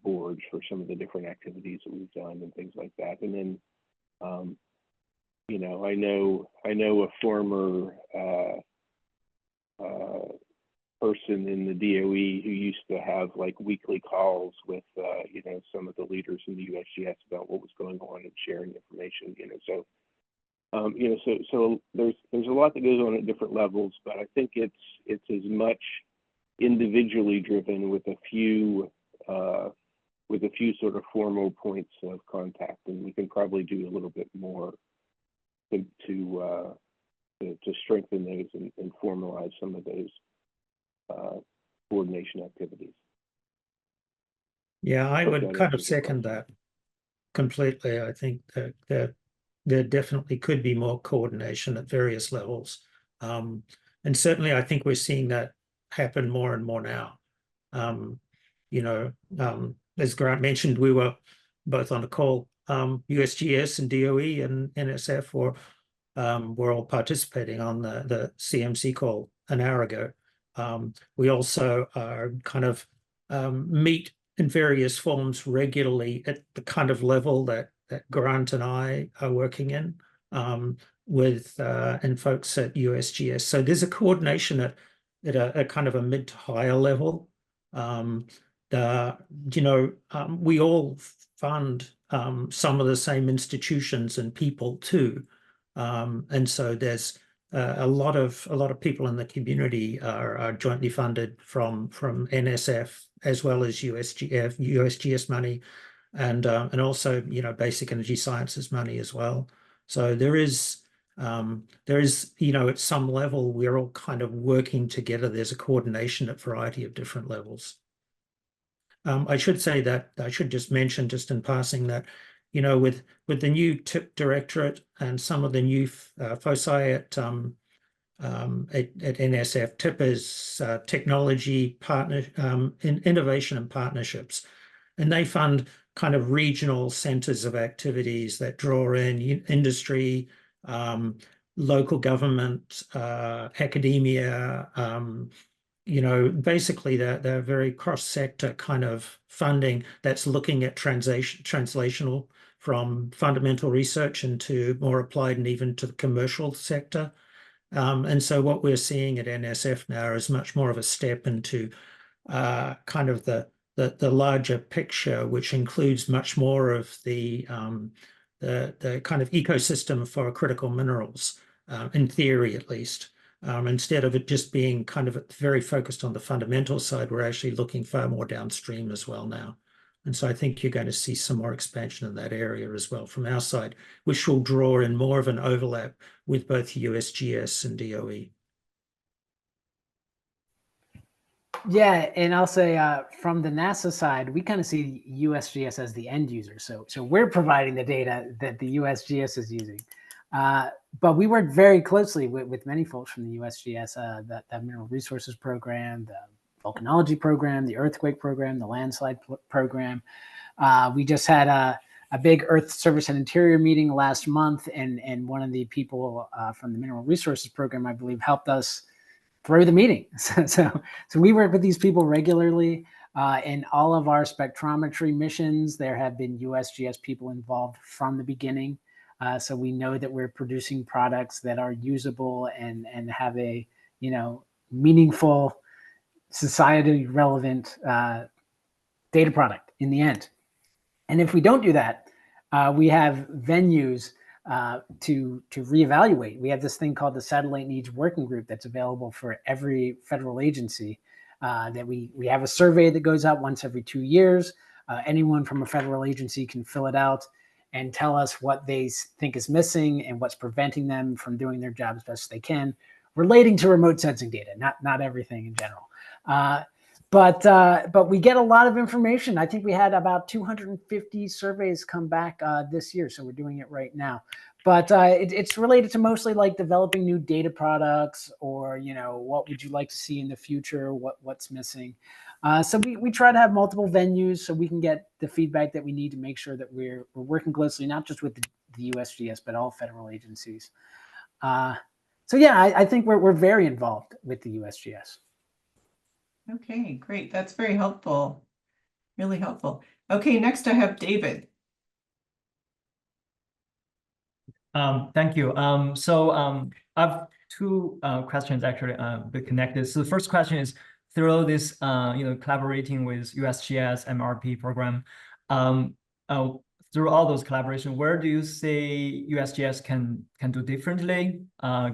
boards for some of the different activities that we've done and things like that. And then, I know a former person in the DOE who used to have like weekly calls with, some of the leaders in the USGS about what was going on and sharing information, so there's a lot that goes on at different levels, but I think it's as much individually driven with a few sort of formal points of contact, and we can probably do a little bit more to strengthen those and formalize some of those coordination activities. Yeah, I would that kind of answers your second that completely. I think that there definitely could be more coordination at various levels. And certainly I think we're seeing that happen more and more now. As Grant mentioned, we were both on a call. USGS and DOE and NSF were all participating on the CMC call an hour ago. We also are kind of meet in various forms regularly at the kind of level that Grant and I are working in with and folks at USGS. So there's a coordination at a kind of a mid to higher level. We all fund some of the same institutions and people too, and so there's a lot of people in the community are jointly funded from NSF as well as USGS money, and also basic energy sciences money as well. So there is at some level we're all kind of working together. There's a coordination at a variety of different levels. I should say that I should just mention just in passing that with the new TIP directorate and some of the new foci at NSF, TIP is technology partner innovation and partnerships, and they fund kind of regional centers of activities that draw in industry, local government, academia, basically they're very cross-sector kind of funding that's looking at translational from fundamental research into more applied and even to the commercial sector. And so what we're seeing at NSF now is much more of a step into kind of the larger picture, which includes much more of the kind of ecosystem for critical minerals, in theory at least. Instead of it just being kind of very focused on the fundamental side, we're actually looking far more downstream as well now. And so I think you're going to see some more expansion in that area as well from our side, which will draw in more of an overlap with both USGS and DOE. Yeah, and I'll say from the NASA side, we kind of see USGS as the end user. So we're providing the data that the USGS is using. But we work very closely with many folks from the USGS, that Mineral Resources Program, the Volcanology Program, the Earthquake Program, the Landslide Program. We just had a big Earth Service and Interior meeting last month, and one of the people from the Mineral Resources Program, I believe, helped us through the meeting. So we work with these people regularly. In all of our spectrometry missions, there have been USGS people involved from the beginning. So we know that we're producing products that are usable and have a meaningful, society relevant data product in the end. And if we don't do that, we have venues to reevaluate. We have this thing called the Satellite Needs Working Group that's available for every federal agency. That we have a survey that goes out once every 2 years. Anyone from a federal agency can fill it out. and tell us what they think is missing and what's preventing them from doing their job as best as they can, relating to remote sensing data, not everything in general. But we get a lot of information. I think we had about 250 surveys come back this year, so we're doing it right now. But it's related to mostly like developing new data products, or what would you like to see in the future? What's missing? So we try to have multiple venues so we can get the feedback that we need to make sure that we're working closely, not just with the USGS, but all federal agencies. So yeah, I think we're very involved with the USGS. Okay, great. That's very helpful. Really helpful. Okay, next I have David. Thank you. I have two questions actually bit connected. So the first question is, through this collaborating with USGS MRP program, through all those collaboration, where do you see USGS can do differently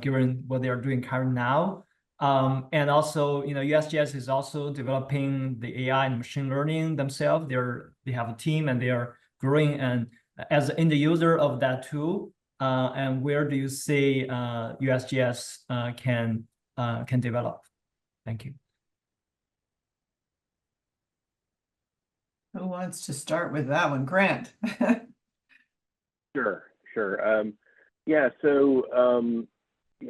given what they are doing currently now? And also, USGS is also developing the AI and machine learning themselves. They have a team and they are growing. And as an end user of that tool, and where do you see USGS can develop? Thank you. Who wants to start with that one? Grant. Sure. Yeah, so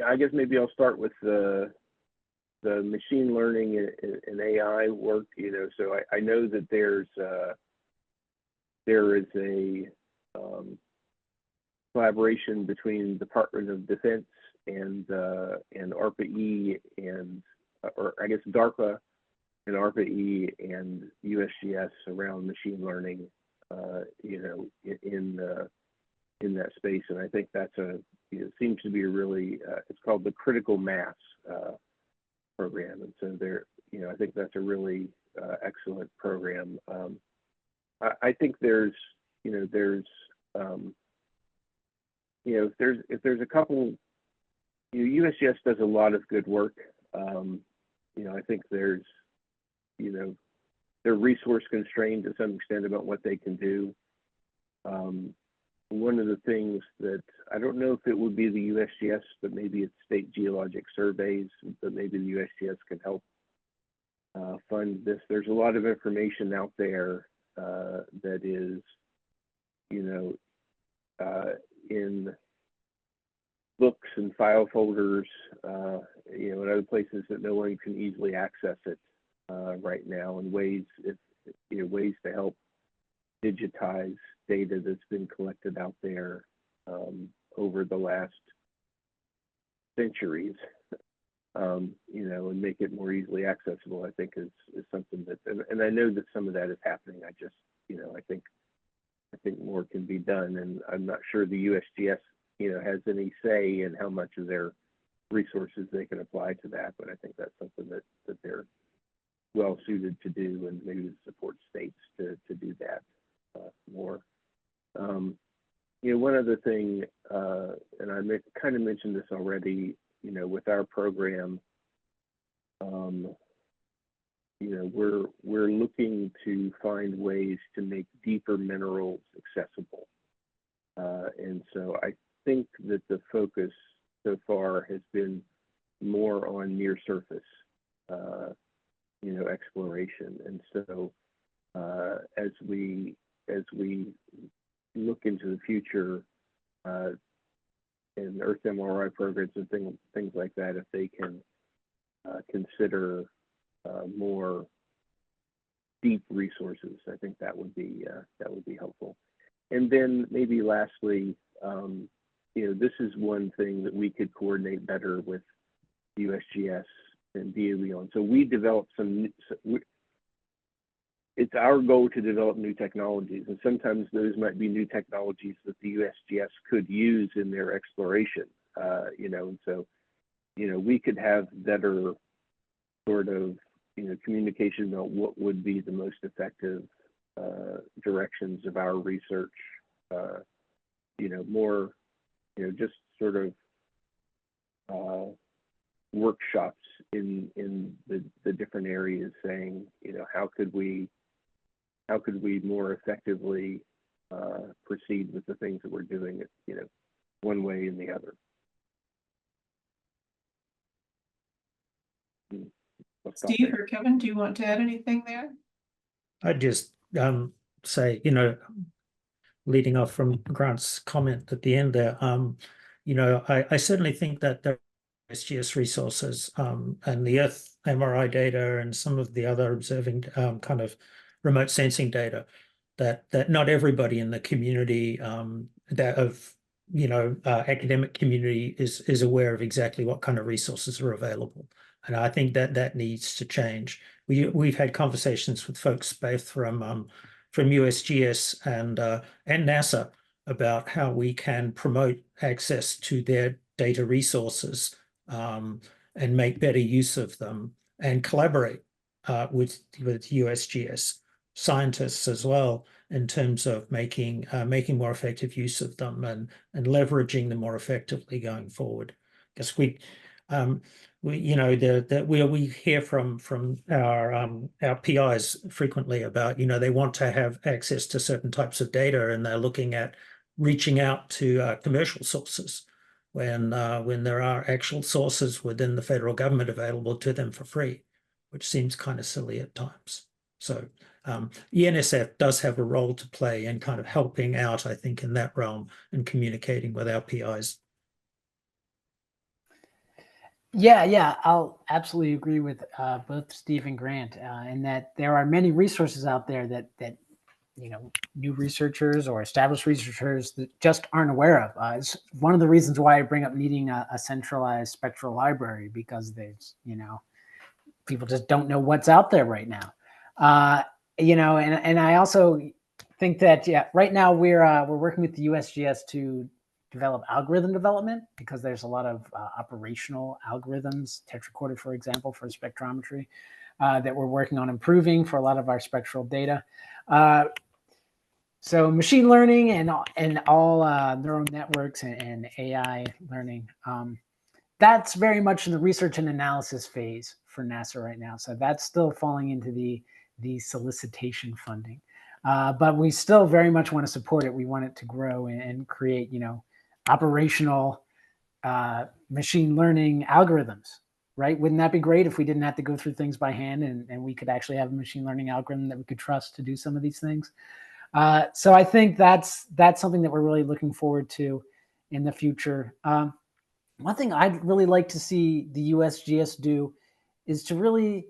I guess maybe I'll start with the machine learning and AI work. So I know that there is a collaboration between Department of Defense and ARPA-E or I guess DARPA and ARPA-E and USGS around machine learning, in that space. And I think that's seems to be a really, it's called the Critical Mass program. And so I think that's a really excellent program. I think there's if there's a couple, USGS does a lot of good work. I think they're resource constrained to some extent about what they can do. One of the things that I don't know if it would be the USGS, but maybe it's state geologic surveys, but maybe the USGS can help fund this. There's a lot of information out there that is, in books and file folders, in other places that no one can easily access it right now, and ways to help digitize data that's been collected out there over the last centuries, and make it more easily accessible, I think is something that, and I know that some of that is happening. I just, I think more can be done, and I'm not sure the USGS, has any say in how much of their resources they can apply to that, but I think that's something that they're well suited to do, and maybe support states to do that more. One other thing, and I kind of mentioned this already, with our program, we're looking to find ways to make deeper minerals accessible. And so I think that the focus so far has been more on near surface, exploration. And so as we look into the future, in Earth MRI programs and things like that, if they can consider more deep resources, I think that would be helpful. And then maybe lastly, this is one thing that we could coordinate better with USGS and DOE on. So we developed it's our goal to develop new technologies, and sometimes those might be new technologies that the USGS could use in their exploration, and so, we could have better sort of, communication about what would be the most effective directions of our research, more, just sort of workshops in the different areas saying, how could we more effectively proceed with the things that we're doing, you know, one way and the other. I'll stop Steve there. or Kevin, do you want to add anything there? I'd just say, leading off from Grant's comment at the end there, I certainly think that the USGS resources and the Earth MRI data and some of the other observing kind of remote sensing data, that not everybody in the community academic community is aware of exactly what kind of resources are available. And I think that needs to change. We've had conversations with folks both from USGS and NASA about how we can promote access to their data resources and make better use of them, and collaborate with USGS scientists as well in terms of making more effective use of them and leveraging them more effectively going forward. Because we hear from our PIs frequently about, they want to have access to certain types of data, and they're looking at reaching out to commercial sources when there are actual sources within the federal government available to them for free, which seems kind of silly at times. So ENSF does have a role to play in kind of helping out, I think, in that realm and communicating with our PIs. Yeah, I'll absolutely agree with both Steve and Grant in that there are many resources out there that new researchers or established researchers that just aren't aware of. It's one of the reasons why I bring up needing a centralized spectral library, because there's people just don't know what's out there right now. And I also think that right now we're working with the USGS to develop algorithm development, because there's a lot of operational algorithms, tetracorder, for example, for spectrometry, that we're working on improving for a lot of our spectral data. So machine learning and all neural networks and AI learning, that's very much in the research and analysis phase for NASA right now. So that's still falling into the solicitation funding. But we still very much want to support it. We want it to grow and create, operational machine learning algorithms, right? Wouldn't that be great if we didn't have to go through things by hand, and we could actually have a machine learning algorithm that we could trust to do some of these things? So I think that's something that we're really looking forward to in the future. One thing I'd really like to see the USGS do is to really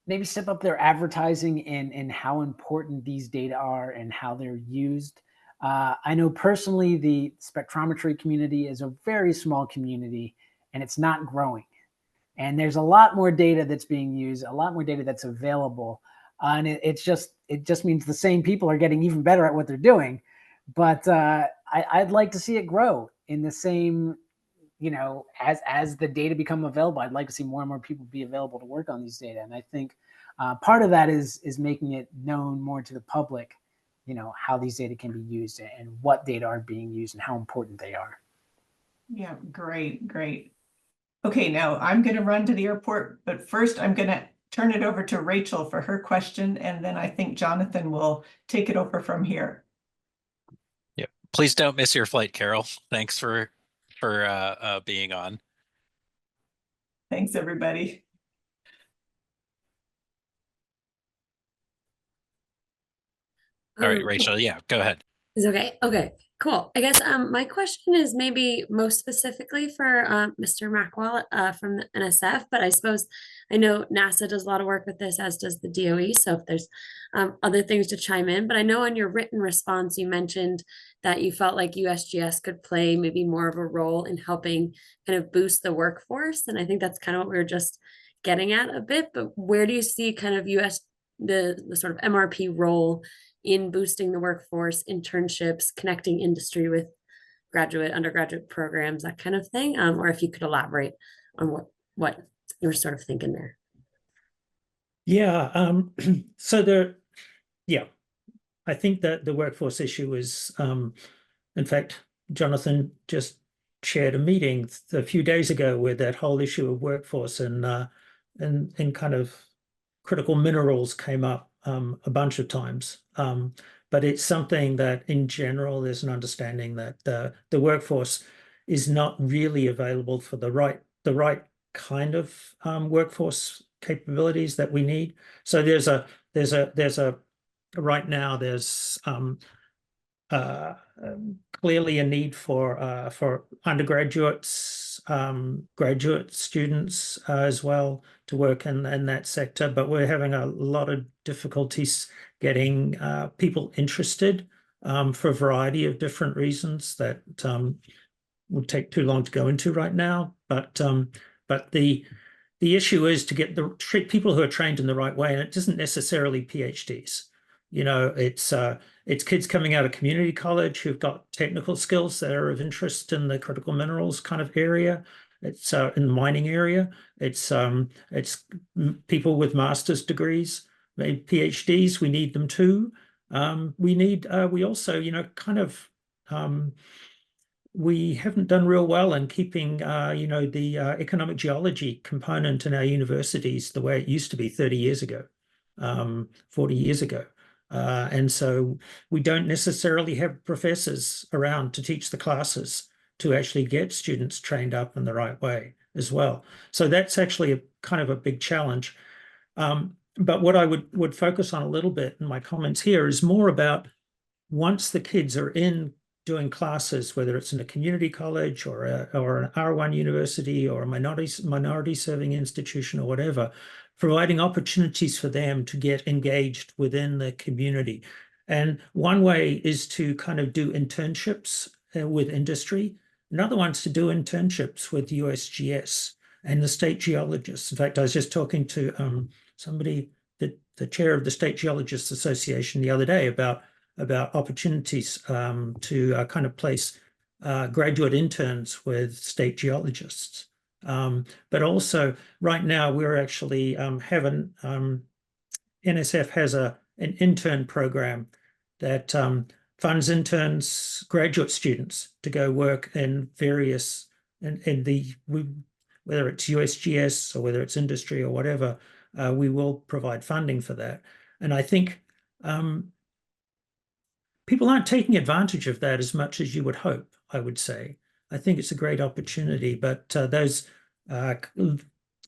maybe step up their advertising in how important these data are and how they're used. I know personally the spectrometry community is a very small community, and it's not growing. And there's a lot more data that's being used, a lot more data that's available. And it just means the same people are getting even better at what they're doing. But I'd like to see it grow in the same, as the data become available. I'd like to see more and more people be available to work on these data. And I think part of that is making it known more to the public, how these data can be used and what data are being used and how important they are. Yeah, great. Okay, now I'm going to run to the airport, but first I'm going to turn it over to Rachel for her question, and then I think Jonathan will take it over from here. Yep. Please don't miss your flight, Carol. Thanks for being on. Thanks, everybody. All right, Rachel, yeah, go ahead. Is okay. Okay, cool. I guess my question is maybe most specifically for Mr. Mackwell from the NSF, but I suppose I know NASA does a lot of work with this, as does the DOE. So if there's other things to chime in, but I know in your written response you mentioned that you felt like USGS could play maybe more of a role in helping kind of boost the workforce, and I think that's kind of what we were just getting at a bit. But where do you see kind of the sort of MRP role in boosting the workforce, internships, connecting industry with graduate, undergraduate programs, that kind of thing? Or if you could elaborate on what you were sort of thinking there. Yeah. I think that the workforce issue is, in fact, Jonathan just chaired a meeting a few days ago where that whole issue of workforce and kind of critical minerals came up a bunch of times. but it's something that in general, there's an understanding that the workforce is not really available for the right kind of workforce capabilities that we need. So right now there's clearly a need for undergraduates, graduate students as well to work in that sector, but we're having a lot of difficulties getting people interested for a variety of different reasons that would take too long to go into right now. But the issue is to get the people who are trained in the right way, and it isn't necessarily PhDs. You know, it's kids coming out of community college who've got technical skills that are of interest in the critical minerals kind of area. It's in the mining area. It's people with master's degrees, maybe PhDs. We need them too. We also, you know, kind of we haven't done real well in keeping, you know, the economic geology component in our universities the way it used to be 30 years ago, 40 years ago. And so we don't necessarily have professors around to teach the classes to actually get students trained up in the right way as well. So that's actually a kind of a big challenge. But what I would focus on a little bit in my comments here is more about once the kids are in doing classes, whether it's in a community college or an R1 university or a minority serving institution or whatever, providing opportunities for them to get engaged within the community. And one way is to kind of do internships with industry. Another one's to do internships with USGS and the state geologists. In fact, I was just talking to somebody, the chair of the State Geologists Association the other day about opportunities to kind of place graduate interns with state geologists. But also right now we're actually having, NSF has an intern program that funds interns, graduate students to go work in various, whether it's USGS or whether it's industry or whatever, we will provide funding for that. And I think people aren't taking advantage of that as much as you would hope, I would say. I think it's a great opportunity, but those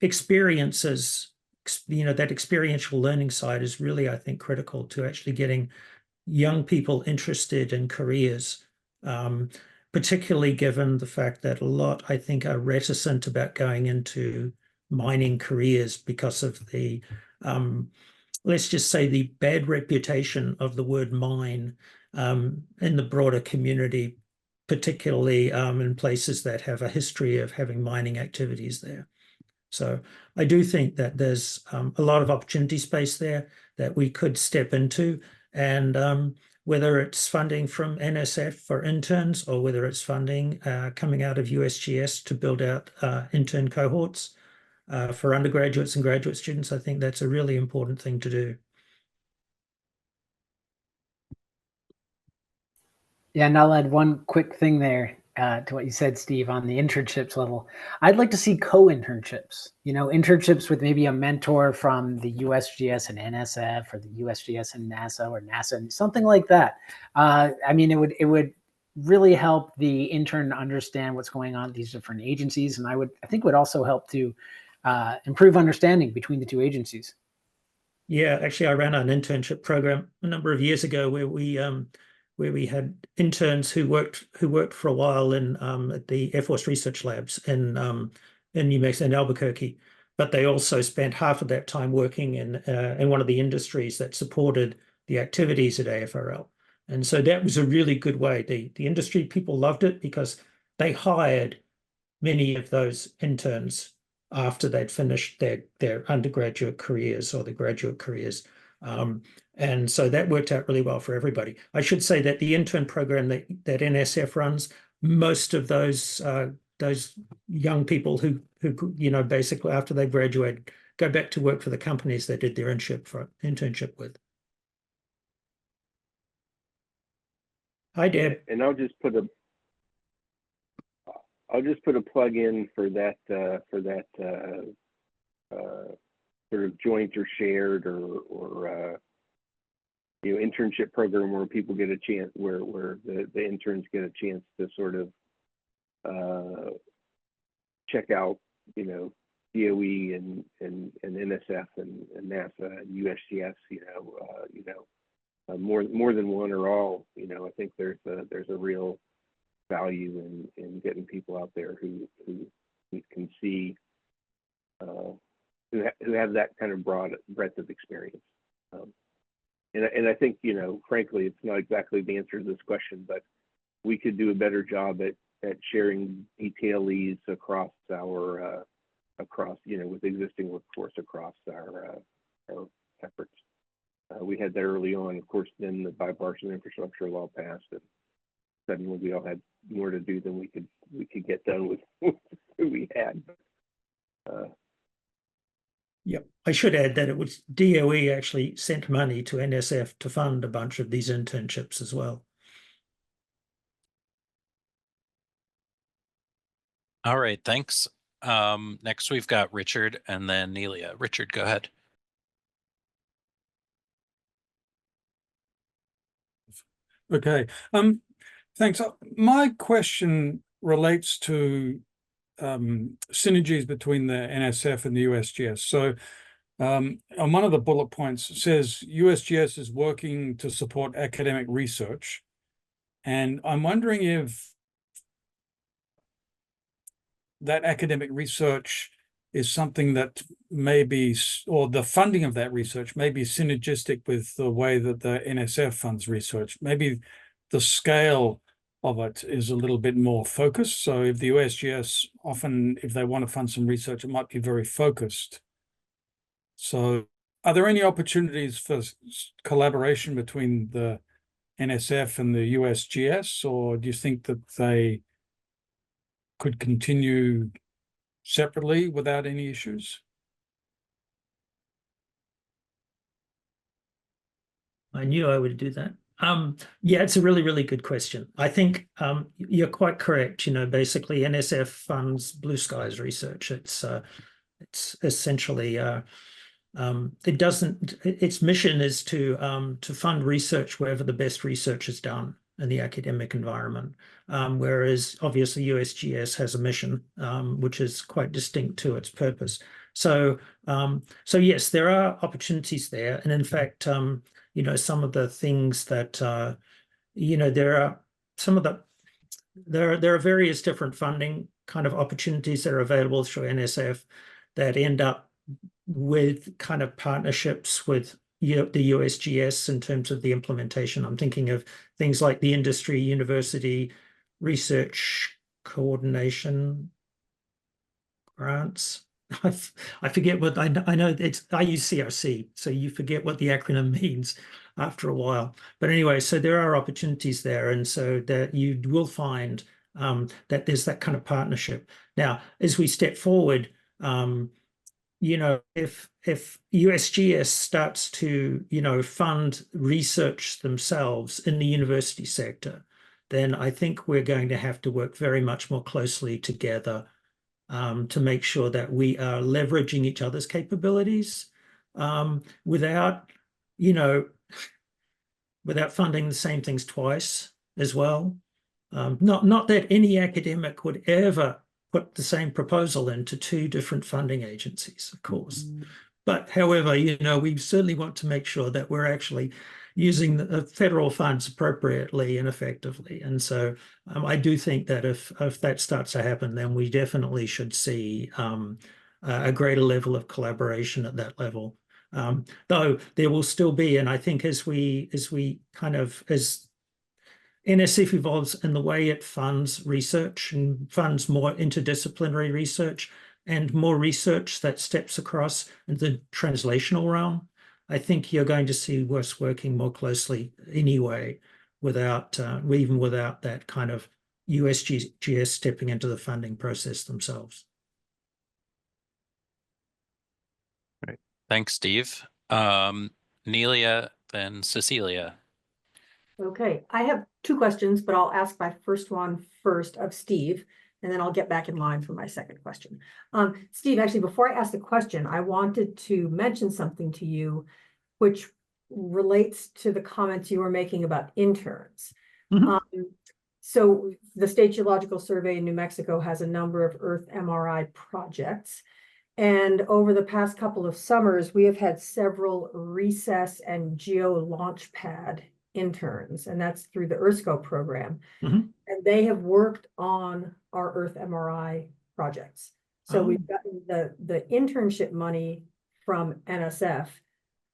experiences, you know, that experiential learning side is really, I think, critical to actually getting young people interested in careers, particularly given the fact that a lot, I think, are reticent about going into mining careers because of the, let's just say, the bad reputation of the word mine in the broader community, particularly in places that have a history of having mining activities there. So I do think that there's a lot of opportunity space there that we could step into. And whether it's funding from NSF for interns or whether it's funding coming out of USGS to build out intern cohorts for undergraduates and graduate students, I think that's a really important thing to do. Yeah, and I'll add one quick thing there to what you said, Steve, on the internships level. I'd like to see co-internships, you know, internships with maybe a mentor from the USGS and NSF or the USGS and NASA or NASA and something like that. I mean, it would really help the intern understand what's going on at these different agencies. And I think would also help to improve understanding between the two agencies. Yeah, actually, I ran an internship program a number of years ago where we had interns who worked for a while in at the Air Force Research Labs in New Mexico, in Albuquerque, but they also spent half of that time working in one of the industries that supported the activities at AFRL. And so that was a really good way. The industry people loved it because they hired many of those interns after they'd finished their undergraduate careers or their graduate careers. And so that worked out really well for everybody. I should say that the intern program that NSF runs, most of those young people who you know, basically after they graduate, go back to work for the companies they did their internship with. Hi, Deb. And I'll just put a plug in for that sort of joint or shared or internship program where people get a chance, where the interns get a chance to sort of check out, DOE and NSF and NASA and USGS, more than one or all. I think there's a real value in getting people out there who can see, who have that kind of broad breadth of experience. And I think, frankly, it's not exactly the answer to this question, but we could do a better job at sharing detailees across our with existing workforce across our efforts. We had that early on. Of course, then the bipartisan infrastructure law passed, and suddenly we all had more to do than we could get done with who we had. Yep. I should add that it was DOE actually sent money to NSF to fund a bunch of these internships as well. All right, thanks. Next we've got Richard and then Nelia. Richard, go ahead. Okay. Thanks. My question relates to synergies between the NSF and the USGS. So on one of the bullet points, it says USGS is working to support academic research. And I'm wondering if that academic research is something that may be, or the funding of that research may be synergistic with the way that the NSF funds research. Maybe the scale of it is a little bit more focused. So if the USGS often, if they want to fund some research, it might be very focused. So are there any opportunities for collaboration between the NSF and the USGS, or do you think that they could continue separately without any issues? I knew I would do that. Yeah, it's a really, really good question. I think you're quite correct. Basically NSF funds blue skies research. It's essentially its mission is to fund research wherever the best research is done in the academic environment. Whereas obviously USGS has a mission which is quite distinct to its purpose. So yes, there are opportunities there, and in fact, some of the things that there are various different funding kind of opportunities that are available through NSF that end up with kind of partnerships with the USGS in terms of the implementation. I'm thinking of things like the industry university research coordination grants. I forget what I know. I use CRC, so you forget what the acronym means after a while. But anyway, so there are opportunities there, and so that you will find that there's that kind of partnership. Now, as we step forward, if USGS starts to, fund research themselves in the university sector, then I think we're going to have to work very much more closely together to make sure that we are leveraging each other's capabilities without funding the same things twice as well. Not that any academic would ever put the same proposal into two different funding agencies, of course. But however, we certainly want to make sure that we're actually using the federal funds appropriately and effectively. And so I do think that if that starts to happen, then we definitely should see a greater level of collaboration at that level. Though there will still be, and I think as NSF evolves in the way it funds research and funds more interdisciplinary research and more research that steps across into the translational realm, I think you're going to see us working more closely anyway, even without that kind of USGS stepping into the funding process themselves. Great. Thanks, Steve. Nelia, then Cecilia. Okay, I have two questions, but I'll ask my first one first of Steve, and then I'll get back in line for my second question. Steve, actually, before I ask the question, I wanted to mention something to you, which relates to the comments you were making about interns. Mhm. So the State Geological Survey in New Mexico has a number of Earth MRI projects. And over the past couple of summers, we have had several recess and geo launch pad interns, and that's through the EarthScope program. Mhm. And they have worked on our Earth MRI projects. So we've gotten the internship money from NSF,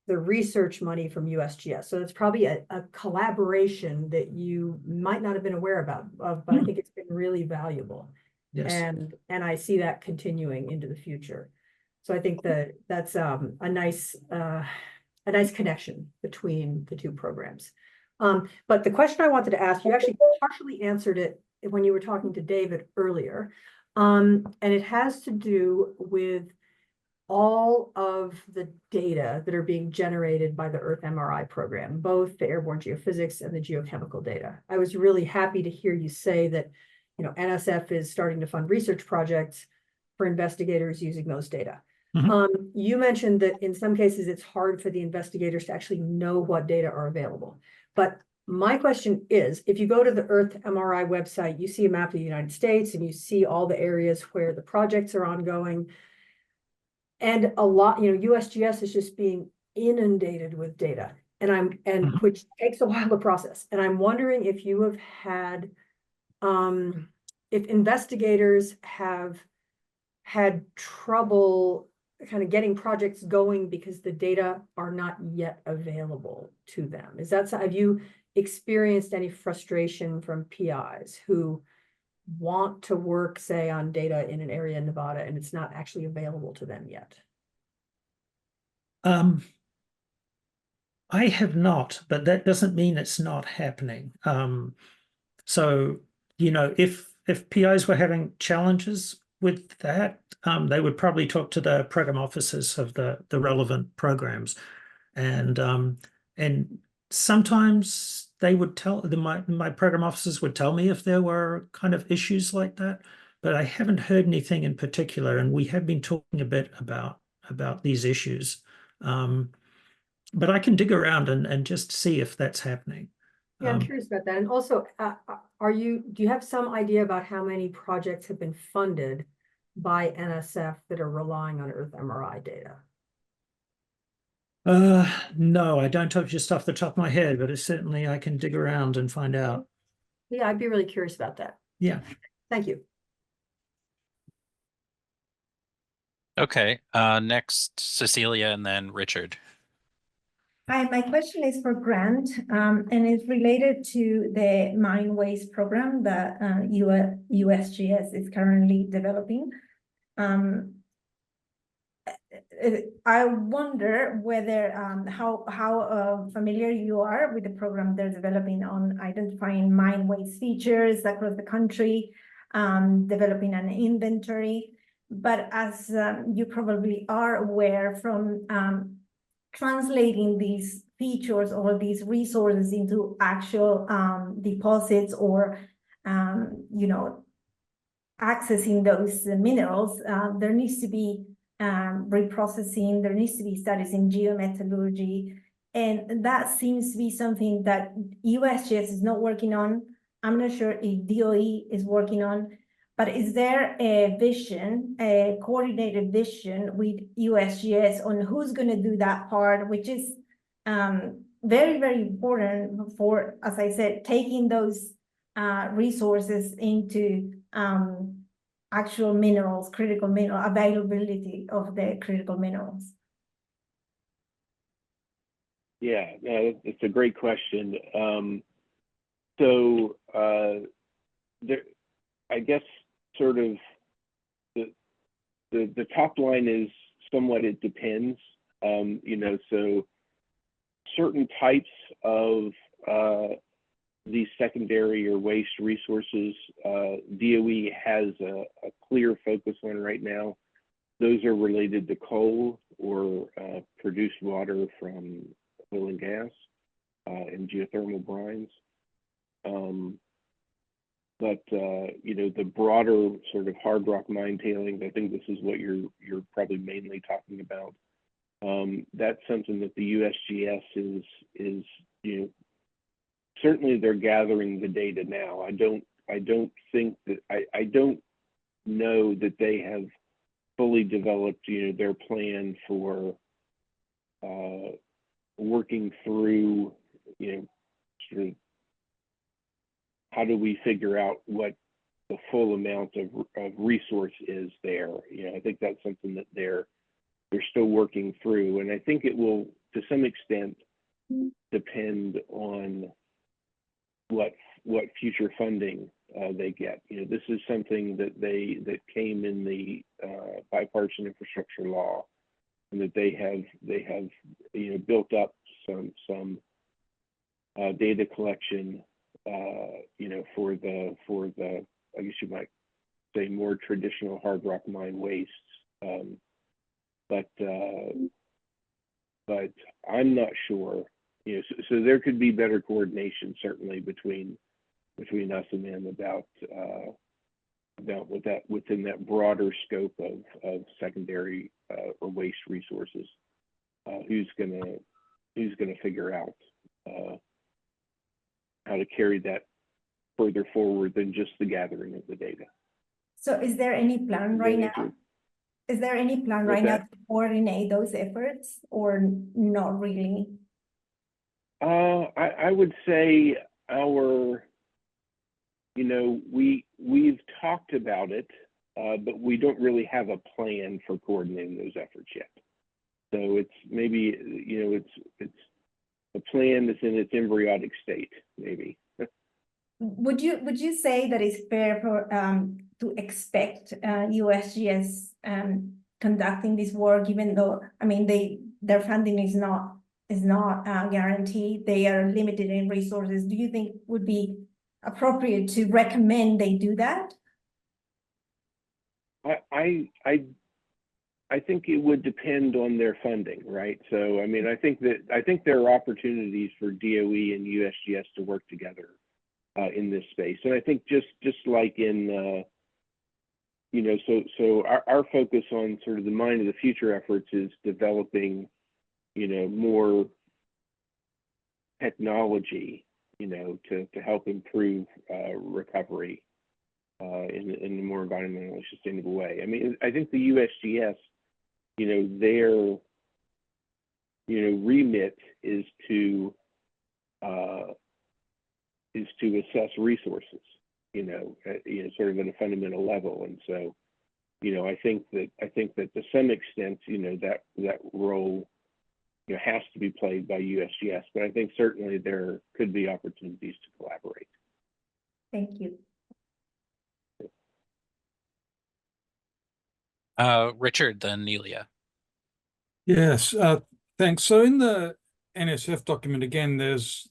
the research money from USGS. So it's probably a collaboration that you might not have been aware of, but I think it's been really valuable. Yes. And I see that continuing into the future. So I think that's a nice connection between the two programs. But the question I wanted to ask, you actually partially answered it when you were talking to David earlier. And it has to do with all of the data that are being generated by the Earth MRI program, both the airborne geophysics and the geochemical data. I was really happy to hear you say that, NSF is starting to fund research projects for investigators using those data. You mentioned that in some cases it's hard for the investigators to actually know what data are available. But my question is, if you go to the Earth MRI website, you see a map of the United States and you see all the areas where the projects are ongoing. And a lot, USGS is just being inundated with data, and which takes a while to process. And I'm wondering if you have had, if investigators have had trouble kind of getting projects going because the data are not yet available to them. Have you experienced any frustration from PIs who want to work, say, on data in an area in Nevada and it's not actually available to them yet? I have not, but that doesn't mean it's not happening. So, if PIs were having challenges with that, they would probably talk to the program officers of the relevant programs. And sometimes they would my program officers would tell me if there were kind of issues like that, but I haven't heard anything in particular. And we have been talking a bit about these issues. But I can dig around and just see if that's happening. Yeah, I'm curious about that. And also, do you have some idea about how many projects have been funded by NSF that are relying on Earth MRI data? No, I don't have just off the top of my head, but certainly I can dig around and find out. Yeah, I'd be really curious about that. Yeah. Thank you. Okay, next Cecilia and then Richard. Hi, my question is for Grant, and it's related to the mine waste program that USGS is currently developing. I wonder whether how familiar you are with the program they're developing on identifying mine waste features across the country, developing an inventory. But as you probably are aware from translating these features or these resources into actual deposits or accessing those minerals, there needs to be reprocessing, there needs to be studies in geometallurgy, and that seems to be something that USGS is not working on. I'm not sure if DOE is working on, but is there a vision, a coordinated vision with USGS on who's going to do that part, which is very, very important for, as I said, taking those resources into actual minerals, critical mineral availability of the critical minerals? Yeah, it's a great question. There, I guess, sort of the top line is somewhat it depends. So certain types of these secondary or waste resources, DOE has a clear focus on right now. Those are related to coal or produced water from oil and gas and geothermal brines. But the broader sort of hard rock mine tailings, I think this is what you're probably mainly talking about. That's something that the USGS is certainly they're gathering the data now. I don't think that I don't know that they have fully developed their plan for working through sort of how do we figure out what the full amount of resource is there. I think that's something that they're still working through, and I think it will to some extent depend on what future funding they get. This is something that came in the bipartisan infrastructure law, and that they have built up some data collection for the I guess you might say more traditional hard rock mine wastes. But I'm not sure. So there could be better coordination certainly between us and them about within that broader scope of secondary or waste resources. Who's gonna figure out how to carry that further forward than just the gathering of the data. So is there any plan right now? Is there any plan right now to coordinate those efforts, or not really? I would say we've talked about it, but we don't really have a plan for coordinating those efforts yet. So it's maybe, it's a plan that's in its embryonic state, maybe. Would you say that it's fair for to expect USGS conducting this work, even though their funding is not guaranteed, they are limited in resources? Do you think would be appropriate to recommend they do that? I think it would depend on their funding, right? So I think there are opportunities for DOE and USGS to work together in this space, and I think just like in so our focus on sort of the Mine of the Future efforts is developing more technology to help improve recovery in a more environmentally sustainable way. I think the USGS their remit is to assess resources, sort of at a fundamental level. And so, I think that to some extent, that role, has to be played by USGS, but I think certainly there could be opportunities to collaborate. Thank you. Richard, then Nelia. Yes, thanks. So in the NSF document, again, there's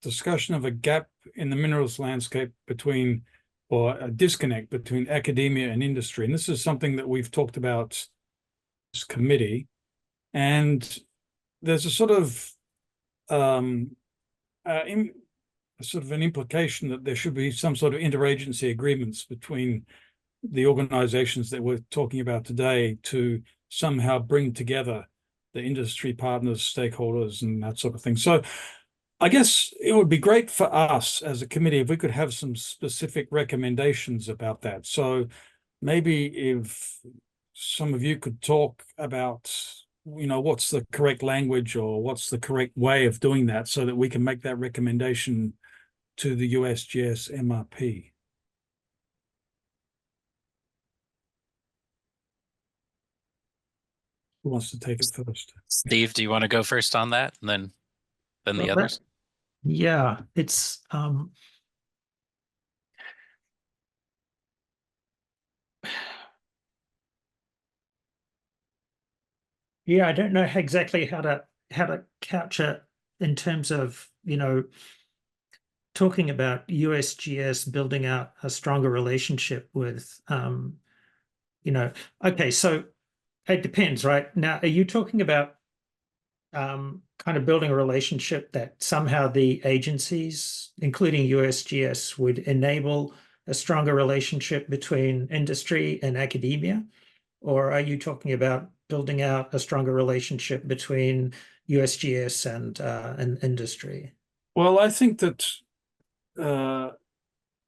discussion of a gap in the minerals landscape or a disconnect between academia and industry. And this is something that we've talked about this committee. And there's a sort of an implication that there should be some sort of interagency agreements between the organizations that we're talking about today to somehow bring together the industry partners, stakeholders, and that sort of thing. So I guess it would be great for us as a committee if we could have some specific recommendations about that. So maybe if some of you could talk about, what's the correct language or what's the correct way of doing that so that we can make that recommendation to the USGS MRP. Who wants to take it first? Steve, do you want to go first on that, and then the others? Yeah, it's yeah, I don't know exactly how to couch it in terms of talking about USGS building out a stronger relationship with okay, so it depends, right? Now, are you talking about kind of building a relationship that somehow the agencies, including USGS, would enable a stronger relationship between industry and academia? Or are you talking about building out a stronger relationship between USGS and industry? Well, I think that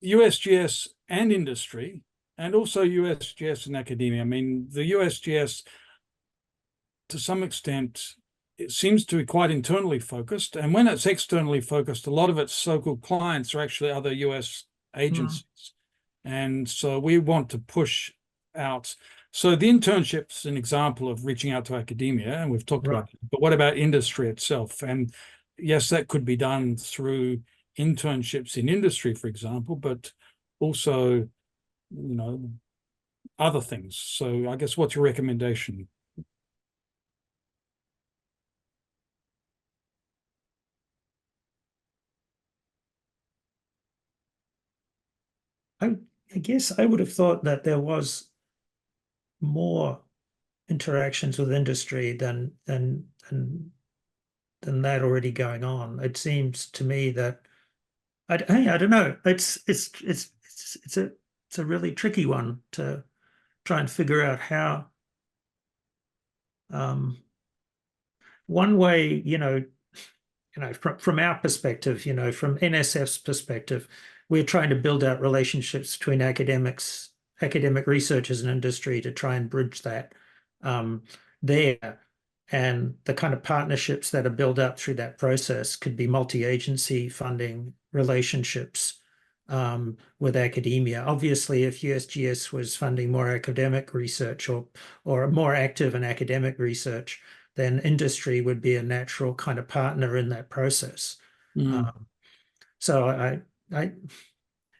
USGS and industry, and also USGS and academia. I mean, the USGS, to some extent, it seems to be quite internally focused. And when it's externally focused, a lot of its so-called clients are actually other US agencies. And so we want to push out. So the internship's an example of reaching out to academia, and we've talked about it. But what about industry itself? And yes, that could be done through internships in industry, for example, but also, other things. So I guess what's your recommendation? I guess I would have thought that there was more interactions with industry than that already going on. It seems to me that I don't know. It's a really tricky one to try and figure out how. One way, from our perspective, from NSF's perspective, we're trying to build out relationships between academic researchers and industry to try and bridge that there. And the kind of partnerships that are built up through that process could be multi-agency funding relationships with academia. Obviously, if USGS was funding more academic research or more active in academic research, then industry would be a natural kind of partner in that process. So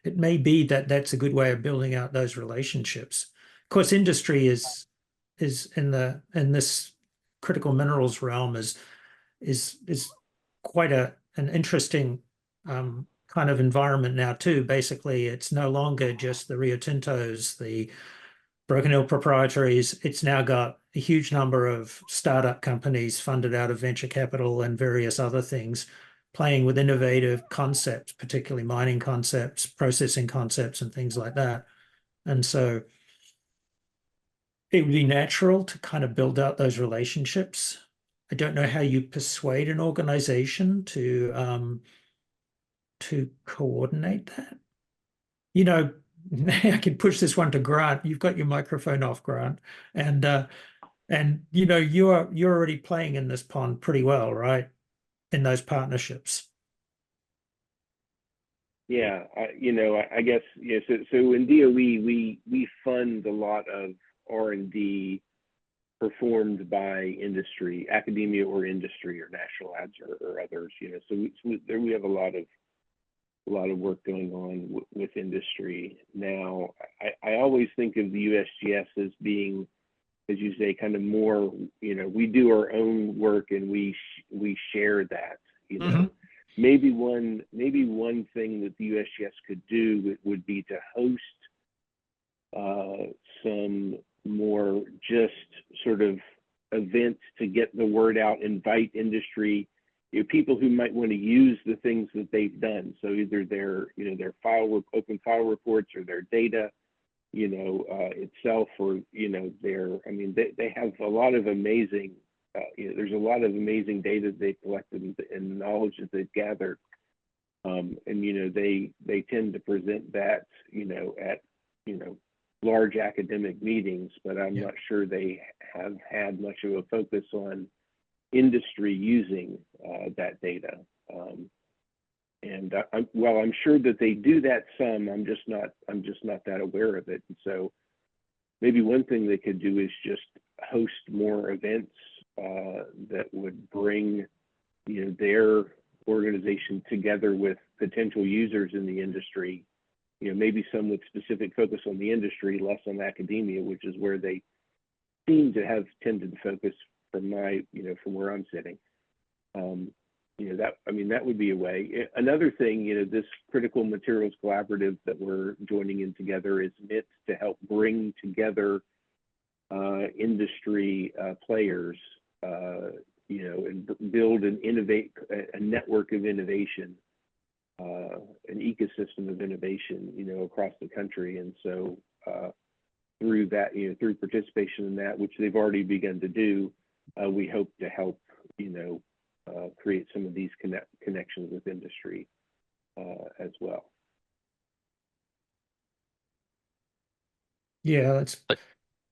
it may be that that's a good way of building out those relationships. Of course, industry is in this critical minerals realm is quite an interesting kind of environment now too. Basically, it's no longer just the Rio Tintos, the Broken Hill proprietaries. It's now got a huge number of startup companies funded out of venture capital and various other things, playing with innovative concepts, particularly mining concepts, processing concepts, and things like that. And so it would be natural to kind of build out those relationships. I don't know how you persuade an organization to coordinate that. I can push this one to Grant. You've got your microphone off, Grant, and you're already playing in this pond pretty well, right? In those partnerships. Yeah, I guess so in DOE we fund a lot of R&D performed by industry, academia or industry or national labs or others. So there we have a lot of work going on with industry now. I always think of the USGS as being, as you say, kind of more, we do our own work and we share that. Maybe one thing that the USGS could do would be to host some more just sort of events to get the word out, invite industry, people who might want to use the things that they've done. So either their open file reports or their data, itself, or they have a lot of amazing. There's a lot of amazing data they've collected and knowledge that they've gathered, and they tend to present that at large academic meetings, but I'm not sure they have had much of a focus on industry using that data. I'm sure that they do that some. I'm just not that aware of it. And so maybe one thing they could do is just host more events that would bring their organization together with potential users in the industry. Maybe some with specific focus on the industry, less on academia, which is where they seem to have tended to focus from from where I'm sitting. That would be a way. Another thing, this critical materials collaborative that we're joining in together is meant to help bring together industry players, and build and innovate a network of innovation, an ecosystem of innovation, across the country. And so through that, through participation in that, which they've already begun to do, we hope to help, create some of these connections with industry as well. Yeah, that's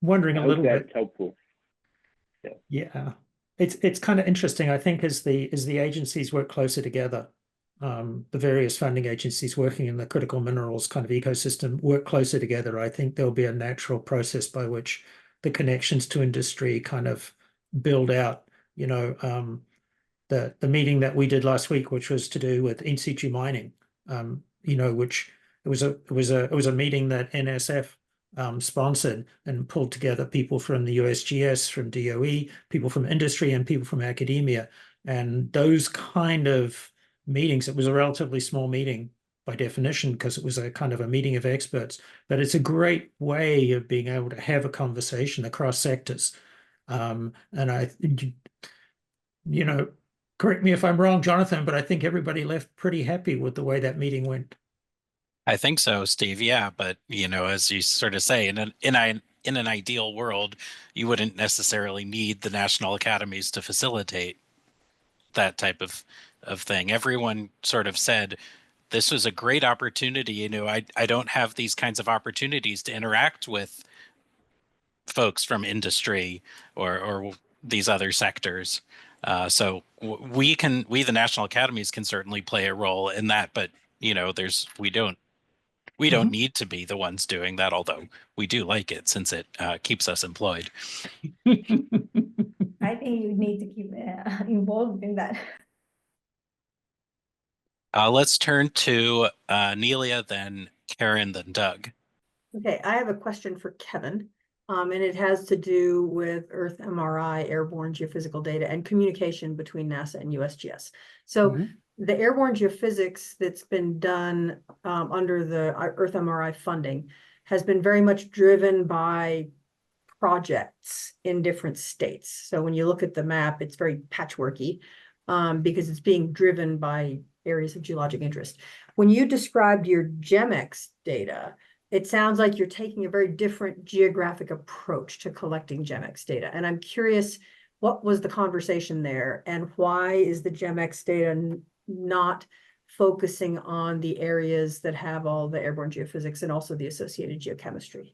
wondering I a hope little that's bit. helpful. Yeah, it's kind of interesting. I think as the agencies work closer together, the various funding agencies working in the critical minerals kind of ecosystem work closer together. I think there'll be a natural process by which the connections to industry kind of build out. The meeting that we did last week, which was to do with in situ mining, which it was a meeting that NSF sponsored and pulled together people from the USGS, from DOE, people from industry, and people from academia. And those kind of meetings, it was a relatively small meeting by definition because it was a kind of a meeting of experts, but it's a great way of being able to have a conversation across sectors. And correct me if I'm wrong, Jonathan, but I think everybody left pretty happy with the way that meeting went. I think so, Steve. Yeah, but as you sort of say, in an ideal world, you wouldn't necessarily need the national academies to facilitate that type of thing. Everyone sort of said this was a great opportunity. I don't have these kinds of opportunities to interact with folks from industry or these other sectors. So we, the national academies, can certainly play a role in that. But we don't need to be the ones doing that, although we do like it since it keeps us employed. I think you need to keep involved in that. Let's turn to Nelia, then Karen, then Doug. Okay, I have a question for Kevin. And it has to do with Earth MRI, airborne geophysical data, and communication between NASA and USGS. So the airborne geophysics that's been done under the Earth MRI funding has been very much driven by projects in different states. So when you look at the map, it's very patchworky because it's being driven by areas of geologic interest. When you described your GEMX data, it sounds like you're taking a very different geographic approach to collecting GEMX data. And I'm curious, what was the conversation there? And why is the GEMX data not focusing on the areas that have all the airborne geophysics and also the associated geochemistry?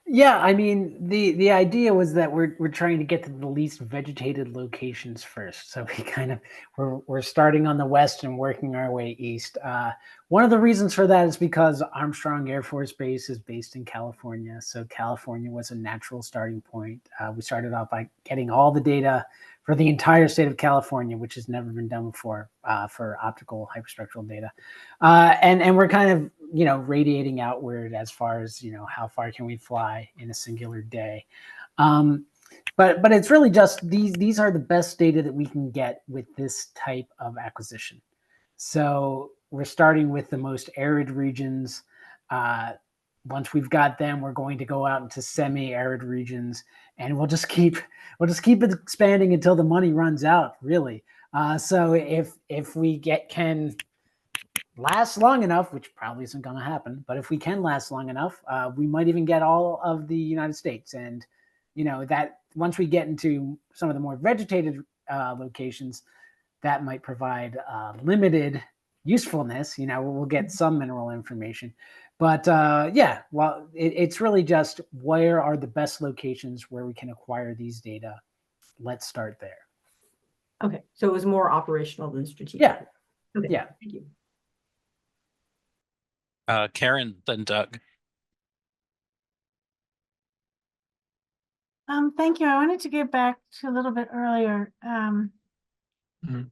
Yeah, I mean, the idea was that we're trying to get to the least vegetated locations first. So we're starting on the west and working our way east. One of the reasons for that is because Armstrong Air Force Base is based in California. So California was a natural starting point. We started off by getting all the data for the entire state of California, which has never been done before for optical hyperspectral data. And we're kind of, radiating outward as far as, how far can we fly in a singular day. But it's really just these are the best data that we can get with this type of acquisition. So we're starting with the most arid regions. Once we've got them, we're going to go out into semi-arid regions, and we'll just keep it expanding until the money runs out, really. So if we can last long enough, which probably isn't going to happen, but if we can last long enough, we might even get all of the United States. And that once we get into some of the more vegetated locations, that might provide limited usefulness. We'll get some mineral information, but well, it's really just where are the best locations where we can acquire these data. Let's start there. Okay, so it was more operational than strategic. Yeah. Okay. Yeah. Thank you. Karen, then Doug. Thank you. I wanted to get back to a little bit earlier. One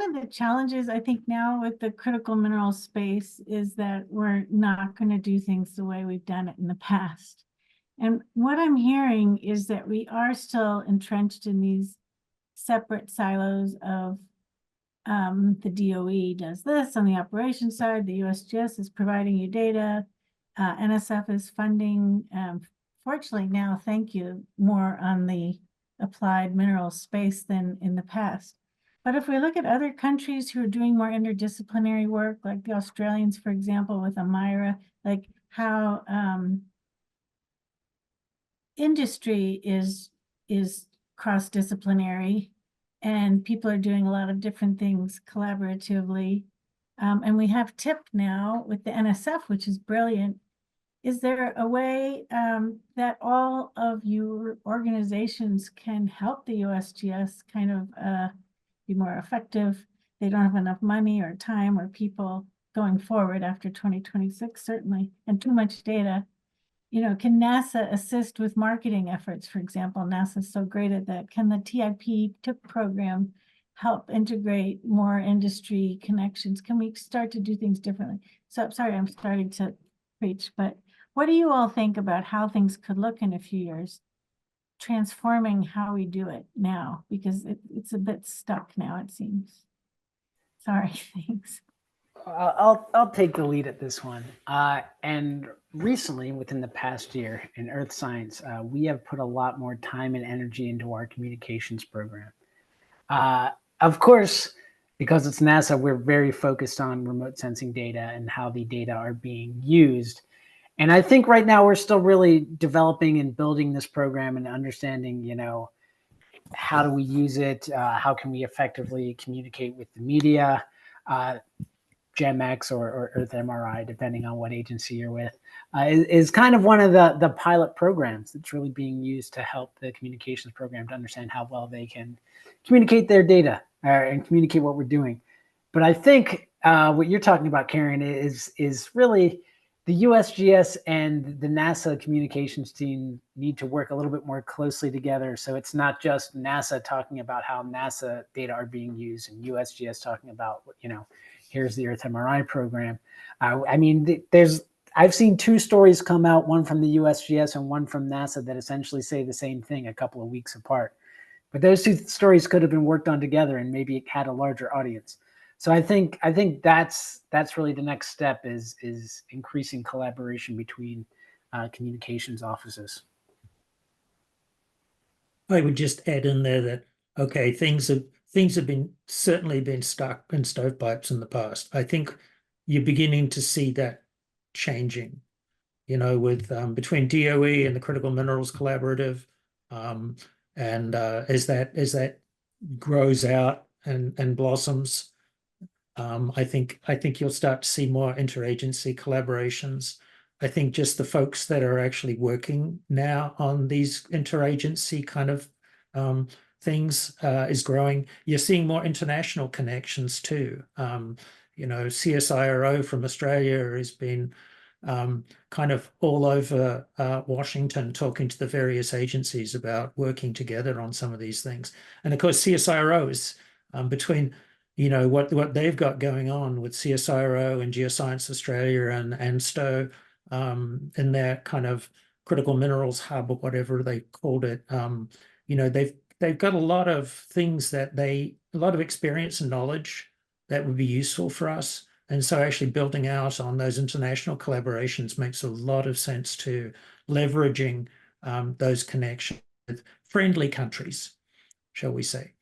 of the challenges I think now with the critical mineral space is that we're not going to do things the way we've done it in the past. And what I'm hearing is that we are still entrenched in these separate silos of the DOE does this on the operations side, the USGS is providing you data, NSF is funding, fortunately now, thank you, more on the applied mineral space than in the past. But if we look at other countries who are doing more interdisciplinary work, like the Australians, for example, with Amira, like how industry is cross-disciplinary, and people are doing a lot of different things collaboratively. And we have TIP now with the NSF, which is brilliant. Is there a way that all of your organizations can help the USGS kind of be more effective? They don't have enough money or time or people going forward after 2026, certainly, and too much data. You know, can NASA assist with marketing efforts? For example, NASA's so great at that. Can the TIP program help integrate more industry connections? Can we start to do things differently? So I'm sorry, I'm starting to preach, but what do you all think about how things could look in a few years, transforming how we do it now? Because it's a bit stuck now, it seems. Sorry, thanks. I'll take the lead at this one. And recently, within the past year in Earth Science, we have put a lot more time and energy into our communications program. Of course, because it's NASA, we're very focused on remote sensing data and how the data are being used. And I think right now we're still really developing and building this program and understanding, you know, how do we use it? How can we effectively communicate with the media? GEMX or Earth MRI, depending on what agency you're with, is kind of one of the pilot programs that's really being used to help the communications program to understand how well they can communicate their data and communicate what we're doing. But I think what you're talking about, Karen, is really the USGS and the NASA communications team need to work a little bit more closely together. So it's not just NASA talking about how NASA data are being used and USGS talking about, you know, here's the Earth MRI program. I mean, I've seen two stories come out, one from the USGS and one from NASA, that essentially say the same thing a couple of weeks apart. But those two stories could have been worked on together and maybe it had a larger audience. So I think that's really the next step is increasing collaboration between communications offices. I would just add in there that, okay, things have certainly been stuck in stovepipes in the past. I think you're beginning to see that changing, you know, with between DOE and the Critical Minerals Collaborative, and as that grows out and blossoms, I think you'll start to see more interagency collaborations. I think just the folks that are actually working now on these interagency kind of things is growing. You're seeing more international connections too. You know, CSIRO from Australia has been kind of all over Washington talking to the various agencies about working together on some of these things. And of course, CSIRO is between, you know, what they've got going on with CSIRO and Geoscience Australia and STO in their kind of critical minerals hub or whatever they called it. You know, they've got a lot of things a lot of experience and knowledge that would be useful for us. And so actually building out on those international collaborations makes a lot of sense to leveraging those connections with friendly countries, shall we say,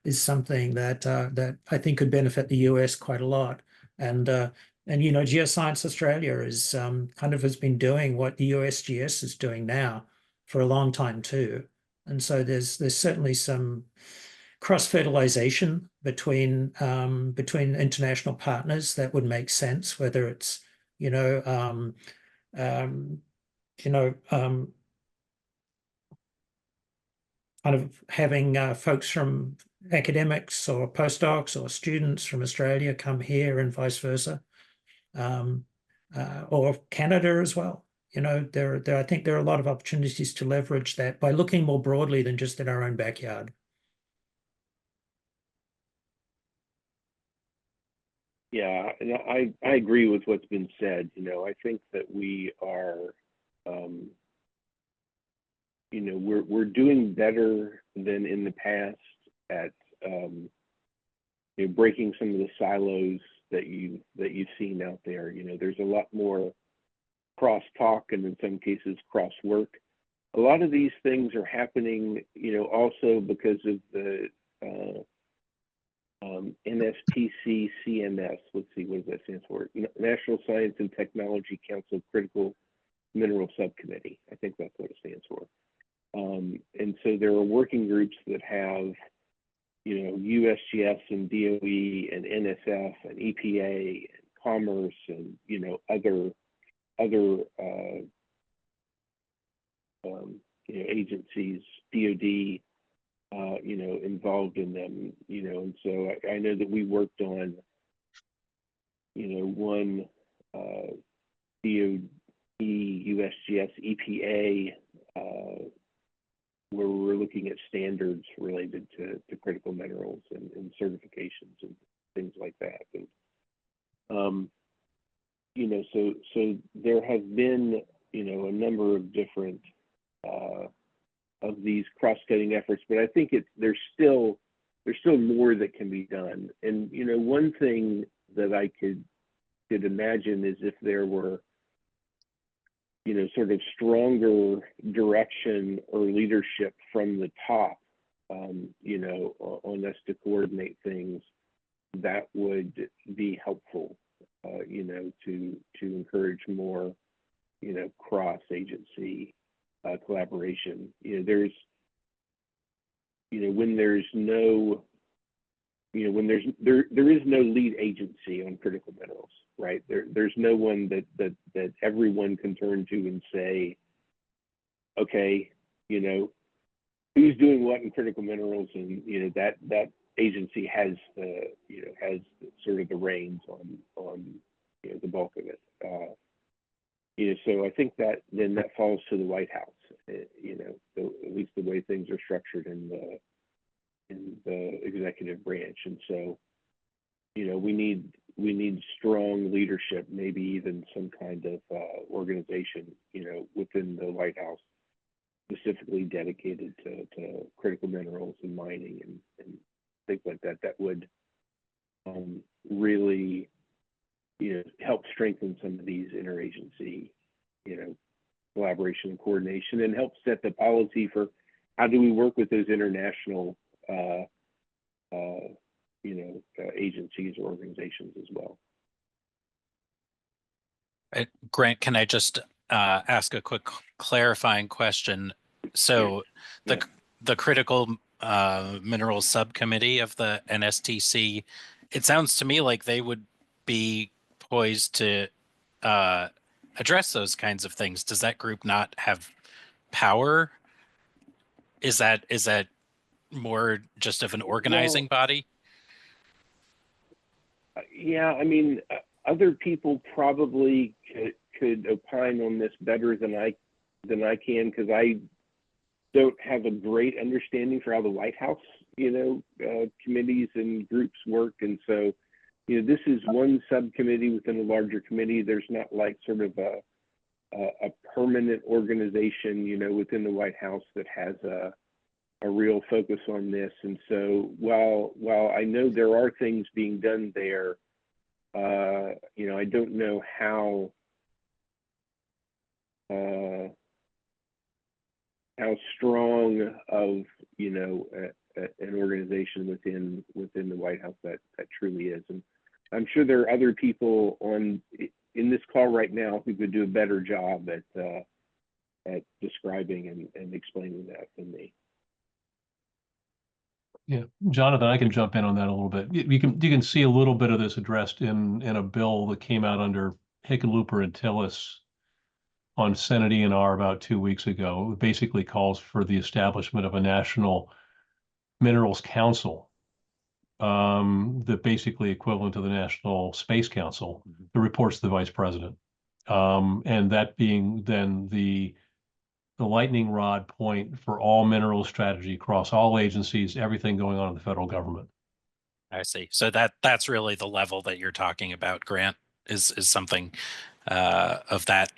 is something that I think could benefit the US quite a lot. And you know, Geoscience Australia is kind of has been doing what the USGS is doing now for a long time too. And so there's certainly some cross-fertilization between international partners that would make sense, whether it's, you know, kind of having folks from academics or postdocs or students from Australia come here and vice versa, or Canada as well. You know, I think there are a lot of opportunities to leverage that by looking more broadly than just in our own backyard. Yeah, and I agree with what's been said. You know, I think that we are, you know, we're doing better than in the past at, you know, breaking some of the silos that you've seen out there. You know, there's a lot more cross-talk and in some cases cross-work. A lot of these things are happening, you know, also because of the NSTC CMS. Let's see, what does that stand for? National Science and Technology Council Critical Mineral Subcommittee. I think that's what it stands for. And so there are working groups that have, you know, USGS and DOE and NSF and EPA and Commerce and, you know, other you know, agencies, DOD, you know, involved in them, you know, and so I know that we worked on, you know, one DOD, USGS, EPA, where we were looking at standards related to critical minerals and certifications and things like that. And, you know, so there have been, you know, a number of different of these cross-cutting efforts, but I think there's still more that can be done. And, you know, one thing that I could imagine is if there were, you know, sort of stronger direction or leadership from the top, you know, on us to coordinate things, that would be helpful, you know, to encourage more, you know, cross-agency collaboration. You know, there's, you know, when there's no, you know, when there is no lead agency on critical minerals, right? There's no one that everyone can turn to and say, okay, you know, who's doing what in critical minerals, and you know that agency has the, you know, has sort of the reins on you know, the bulk of it. You know, so I think that then that falls to the White House. You know, at least the way things are structured in the executive branch, and so, you know, we need strong leadership, maybe even some kind of organization, you know, within the White House, specifically dedicated to critical minerals and mining and things like that. That would really, you know, help strengthen some of these interagency, you know, collaboration and coordination, and help set the policy for how do we work with those international you know, agencies or organizations as well. Grant, can I just ask a quick clarifying question? So the critical minerals subcommittee of the NSTC, it sounds to me like they would be poised to address those kinds of things. Does that group not have power? Is that more just of an organizing body? Yeah, I mean, other people probably could opine on this better than I can, because I don't have a great understanding for how the White House, you know, committees and groups work, and so, you know, this is one subcommittee within a larger committee. There's not like sort of a permanent organization, you know, within the White House that has a real focus on this. And so while I know there are things being done there, you know, I don't know how strong of, you know, an organization within the White House that truly is. And I'm sure there are other people in this call right now who could do a better job at describing and explaining that than me. Yeah, Jonathan, I can jump in on that a little bit. You can see a little bit of this addressed in a bill that came out under Hickenlooper and Tillis on Senate E&R about 2 weeks ago. It basically calls for the establishment of a National Minerals Council, that basically equivalent to the National Space Council, that reports to the Vice President. And that being then the lightning rod point for all mineral strategy across all agencies, everything going on in the federal government. I see. So that's really the level that you're talking about, Grant, is something of that.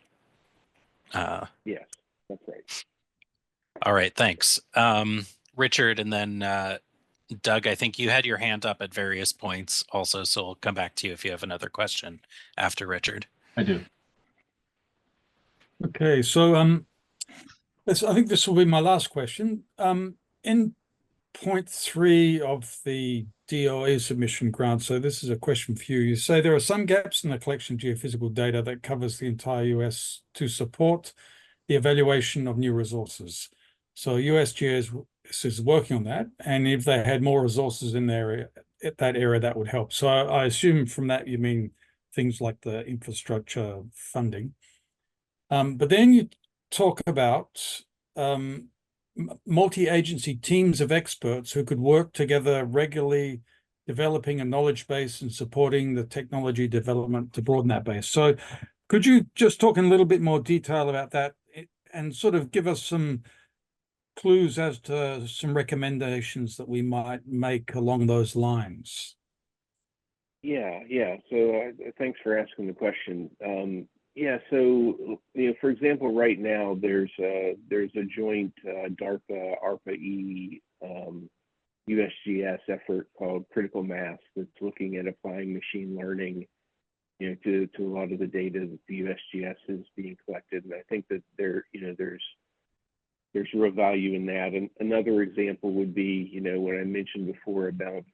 Yes, that's right. All right, thanks. Richard, and then Doug, I think you had your hand up at various points also, so I'll come back to you if you have another question after Richard. I do. Okay, so I think this will be my last question. In point 3 of the DOE submission, Grant. So this is a question for you. You say there are some gaps in the collection of geophysical data that covers the entire US to support the evaluation of new resources. So USGS is working on that, and if they had more resources in their that area, that would help. So I assume from that you mean things like the infrastructure funding. But then you talk about multi-agency teams of experts who could work together regularly, developing a knowledge base and supporting the technology development to broaden that base. So could you just talk in a little bit more detail about that and sort of give us some clues as to some recommendations that we might make along those lines? Yeah. So thanks for asking the question. Yeah, so for example, right now there's a joint DARPA, ARPA-E, USGS effort called Critical Mass that's looking at applying machine learning, to a lot of the data that the USGS is being collected, and I think that there's real value in that. And another example would be, what I mentioned before about,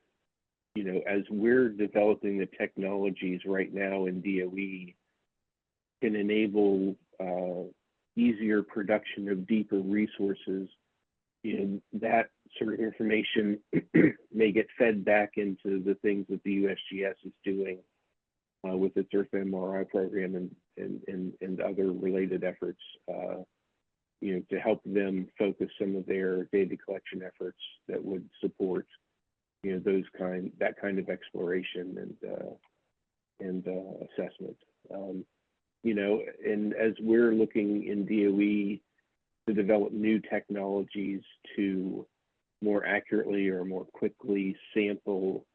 as we're developing the technologies right now in DOE, can enable easier production of deeper resources, that sort of information may get fed back into the things that the USGS is doing with its Earth MRI program and other related efforts, to help them focus some of their data collection efforts that would support, that kind of exploration and assessment. And as we're looking in DOE to develop new technologies to more accurately or more quickly sample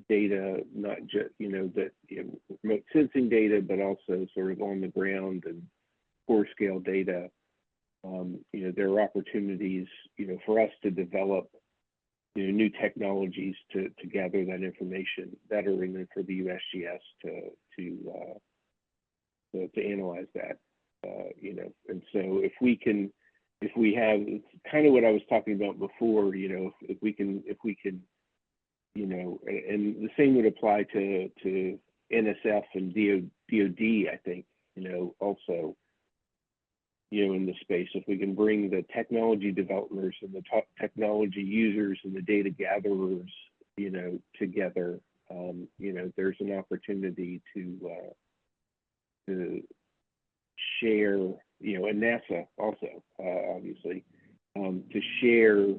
data, not just, remote sensing data, but also sort of on the ground and core scale data, there are opportunities, for us to develop new technologies to gather that information better, and then for the USGS to analyze that, and so if we have, it's kind of what I was talking about before, if we can, and the same would apply to NSF and DOD, I think, also, in the space, if we can bring the technology developers and the technology users and the data gatherers, together, there's an opportunity to share, and NASA also, obviously, to share,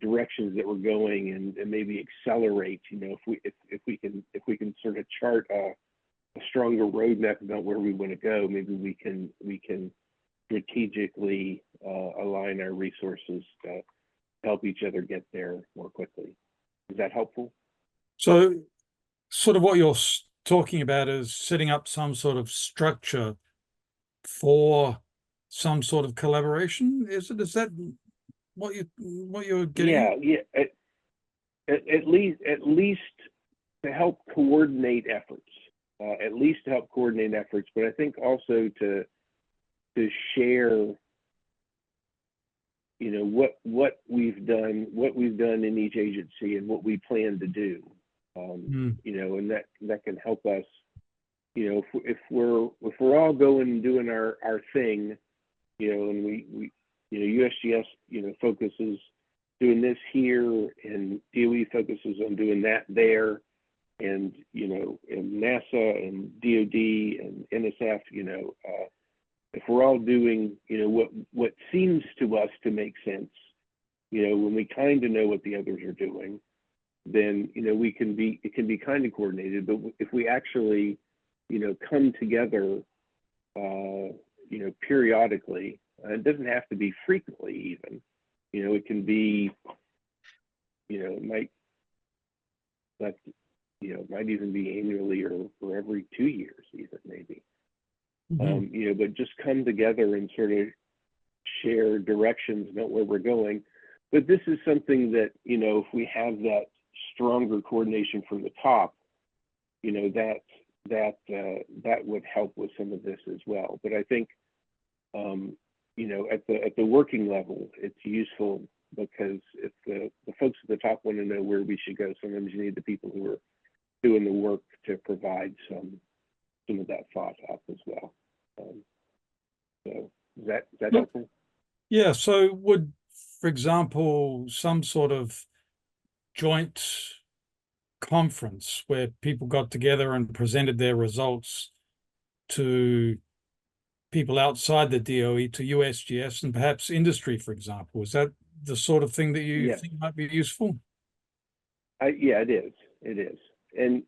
directions that we're going and maybe accelerate, if we can sort of chart a stronger roadmap about where we want to go, maybe we can strategically align our resources to help each other get there more quickly. Is that helpful? So sort of what you're talking about is setting up some sort of structure for some sort of collaboration. Is that what you're getting? Yeah. At least to help coordinate efforts. But I think also to share, what we've done in each agency and what we plan to do, and that can help us, if we're all going and doing our thing, and we USGS, focuses doing this here, and DOE focuses on doing that there, and and NASA and DOD and NSF, if we're all doing what seems to us to make sense, when we kind of know what the others are doing, then it can be kind of coordinated. But if we actually come together periodically, it doesn't have to be frequently even, it can be, it might even be annually or every 2 years even, maybe. But just come together and sort of share directions about where we're going. But this is something that, if we have that stronger coordination from the top, that would help with some of this as well. But I think, you know, at the working level, it's useful because if the folks at the top want to know where we should go, sometimes you need the people who are doing the work to provide some of that thought up as well. So is that helpful? Yeah, so would, for example, some sort of joint conference where people got together and presented their results to people outside the DOE, to USGS and perhaps industry, for example, is that the sort of thing that you think might be useful? Yeah, it is. It is. And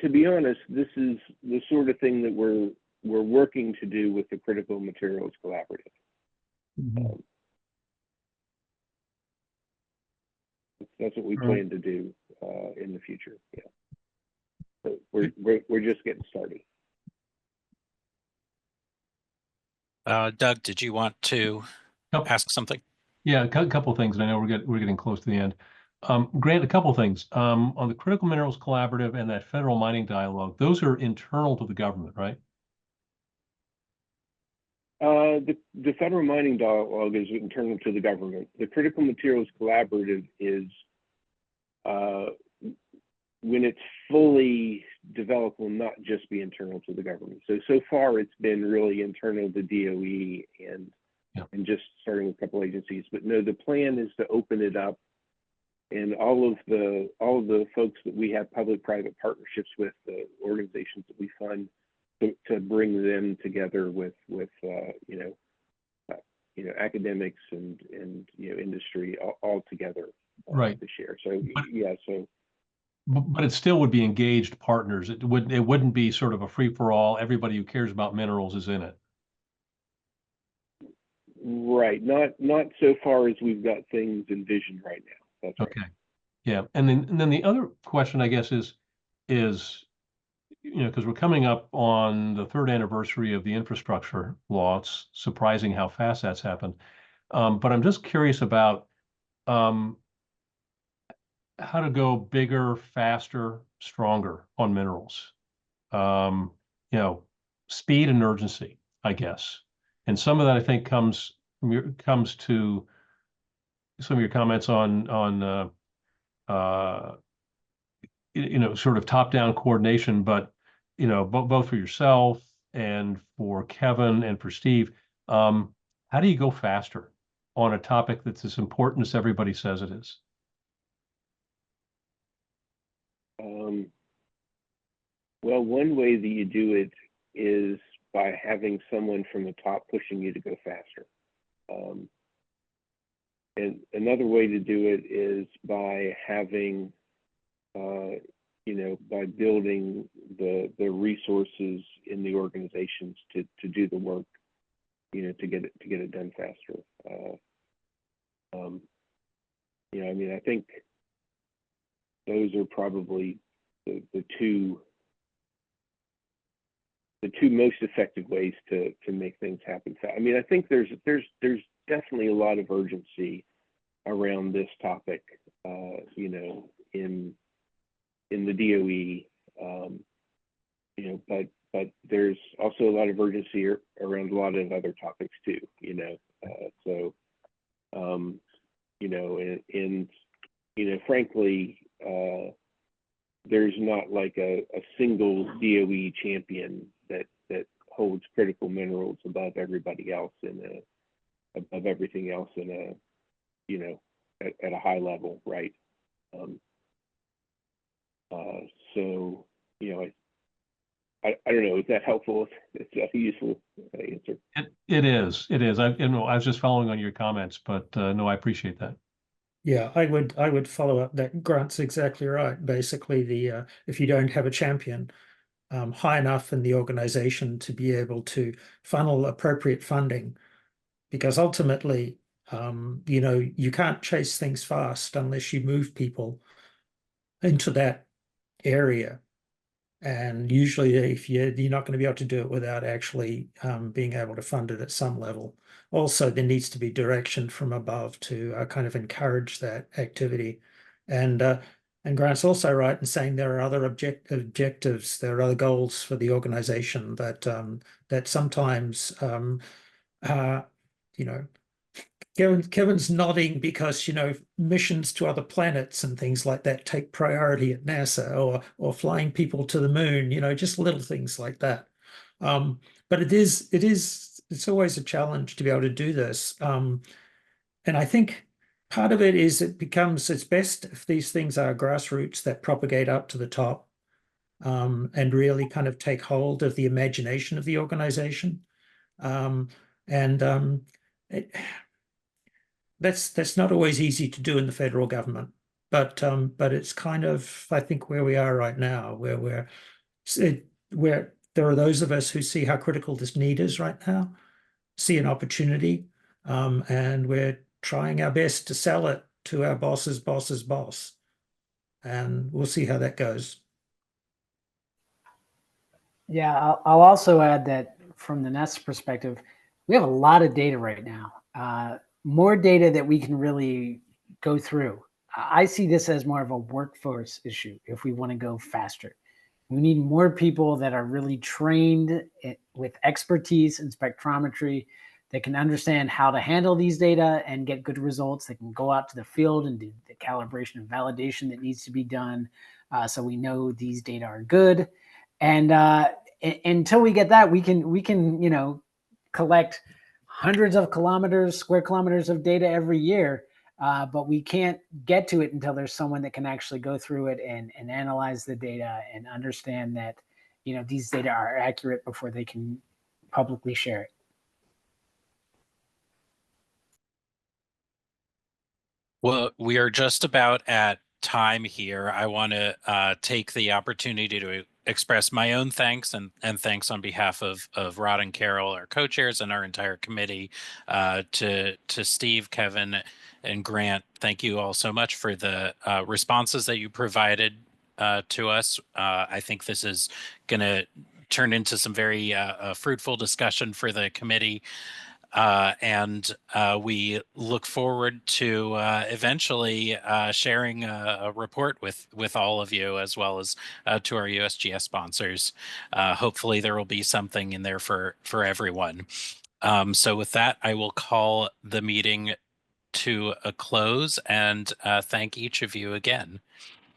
to be honest, this is the sort of thing that we're working to do with the Critical Materials Collaborative. Mm-hmm. That's what we plan to do in the future. Yeah. So we're just getting started. Doug, did you want to ask something? Yeah, a couple of things. And I know we're getting close to the end. Grant, a couple of things. On the Critical Minerals Collaborative and that federal mining dialogue, those are internal to the government, right? The federal mining dialogue is internal to the government. The Critical Materials Collaborative is when it's fully developed, will not just be internal to the government. So far it's been really internal to DOE and just starting with a couple agencies. But no, the plan is to open it up, and all of the folks that we have public-private partnerships with, the organizations that we fund, to bring them together with academics and industry all together, right, to share. So but it still would be engaged partners. It wouldn't be sort of a free-for-all. Everybody who cares about minerals is in it. Right. Not so far as we've got things envisioned right now. That's okay. Right. Yeah. And then the other question, I guess, is because we're coming up on the 3rd anniversary of the infrastructure law. It's surprising how fast that's happened. But I'm just curious about how to go bigger, faster, stronger on minerals. Speed and urgency, I guess. And some of that, I think, comes to some of your comments on sort of top-down coordination, but both for yourself and for Kevin and for Steve. How do you go faster on a topic that's as important as everybody says it is? Well, one way that you do it is by having someone from the top pushing you to go faster. And another way to do it is by having, by building the resources in the organizations to do the work, to get it done faster. I think those are probably the two most effective ways to make things happen fast. I think there's definitely a lot of urgency around this topic, in the DOE, but there's also a lot of urgency around a lot of other topics too, frankly, there's not like a single DOE champion that holds critical minerals above everybody else above everything else at a high level, right? I don't know. Is that helpful? Is that a useful answer? It is. I was just following on your comments, but no, I appreciate that. Yeah, I would follow up that. Grant's exactly right. Basically, if you don't have a champion high enough in the organization to be able to funnel appropriate funding, because ultimately, you can't chase things fast unless you move people into that area. And usually, if you're not going to be able to do it without actually being able to fund it at some level. Also, there needs to be direction from above to kind of encourage that activity. And Grant's also right in saying there are other objectives, there are other goals for the organization that sometimes You know, Kevin's nodding because, you know, missions to other planets and things like that take priority at NASA, or flying people to the moon, you know, just little things like that. But it's always a challenge to be able to do this. And I think part of it is it's best if these things are grassroots that propagate up to the top, and really kind of take hold of the imagination of the organization. And that's not always easy to do in the federal government, but it's kind of, I think, where we are right now, where there are those of us who see how critical this need is right now, see an opportunity, and we're trying our best to sell it to our boss's boss's boss, and we'll see how that goes. Yeah, I'll also add that from the NASA perspective, we have a lot of data right now, more data that we can really go through. I see this as more of a workforce issue if we want to go faster. We need more people that are really trained with expertise in spectrometry, that can understand how to handle these data and get good results. That can go out to the field and do the calibration and validation that needs to be done, so we know these data are good. And until we get that, we can you know, collect hundreds of square kilometers of data every year, but we can't get to it until there's someone that can actually go through it and analyze the data and understand that, you know, these data are accurate before they can publicly share it. Well, we are just about at time here. I want to take the opportunity to express my own thanks and thanks on behalf of Rod and Carol, our co-chairs, and our entire committee, to Steve, Kevin, and Grant. Thank you all so much for the responses that you provided to us. I think this is going to turn into some very fruitful discussion for the committee. And we look forward to eventually sharing a report with all of you, as well as to our USGS sponsors. Hopefully there will be something in there for everyone. So with that, I will call the meeting to a close and thank each of you again.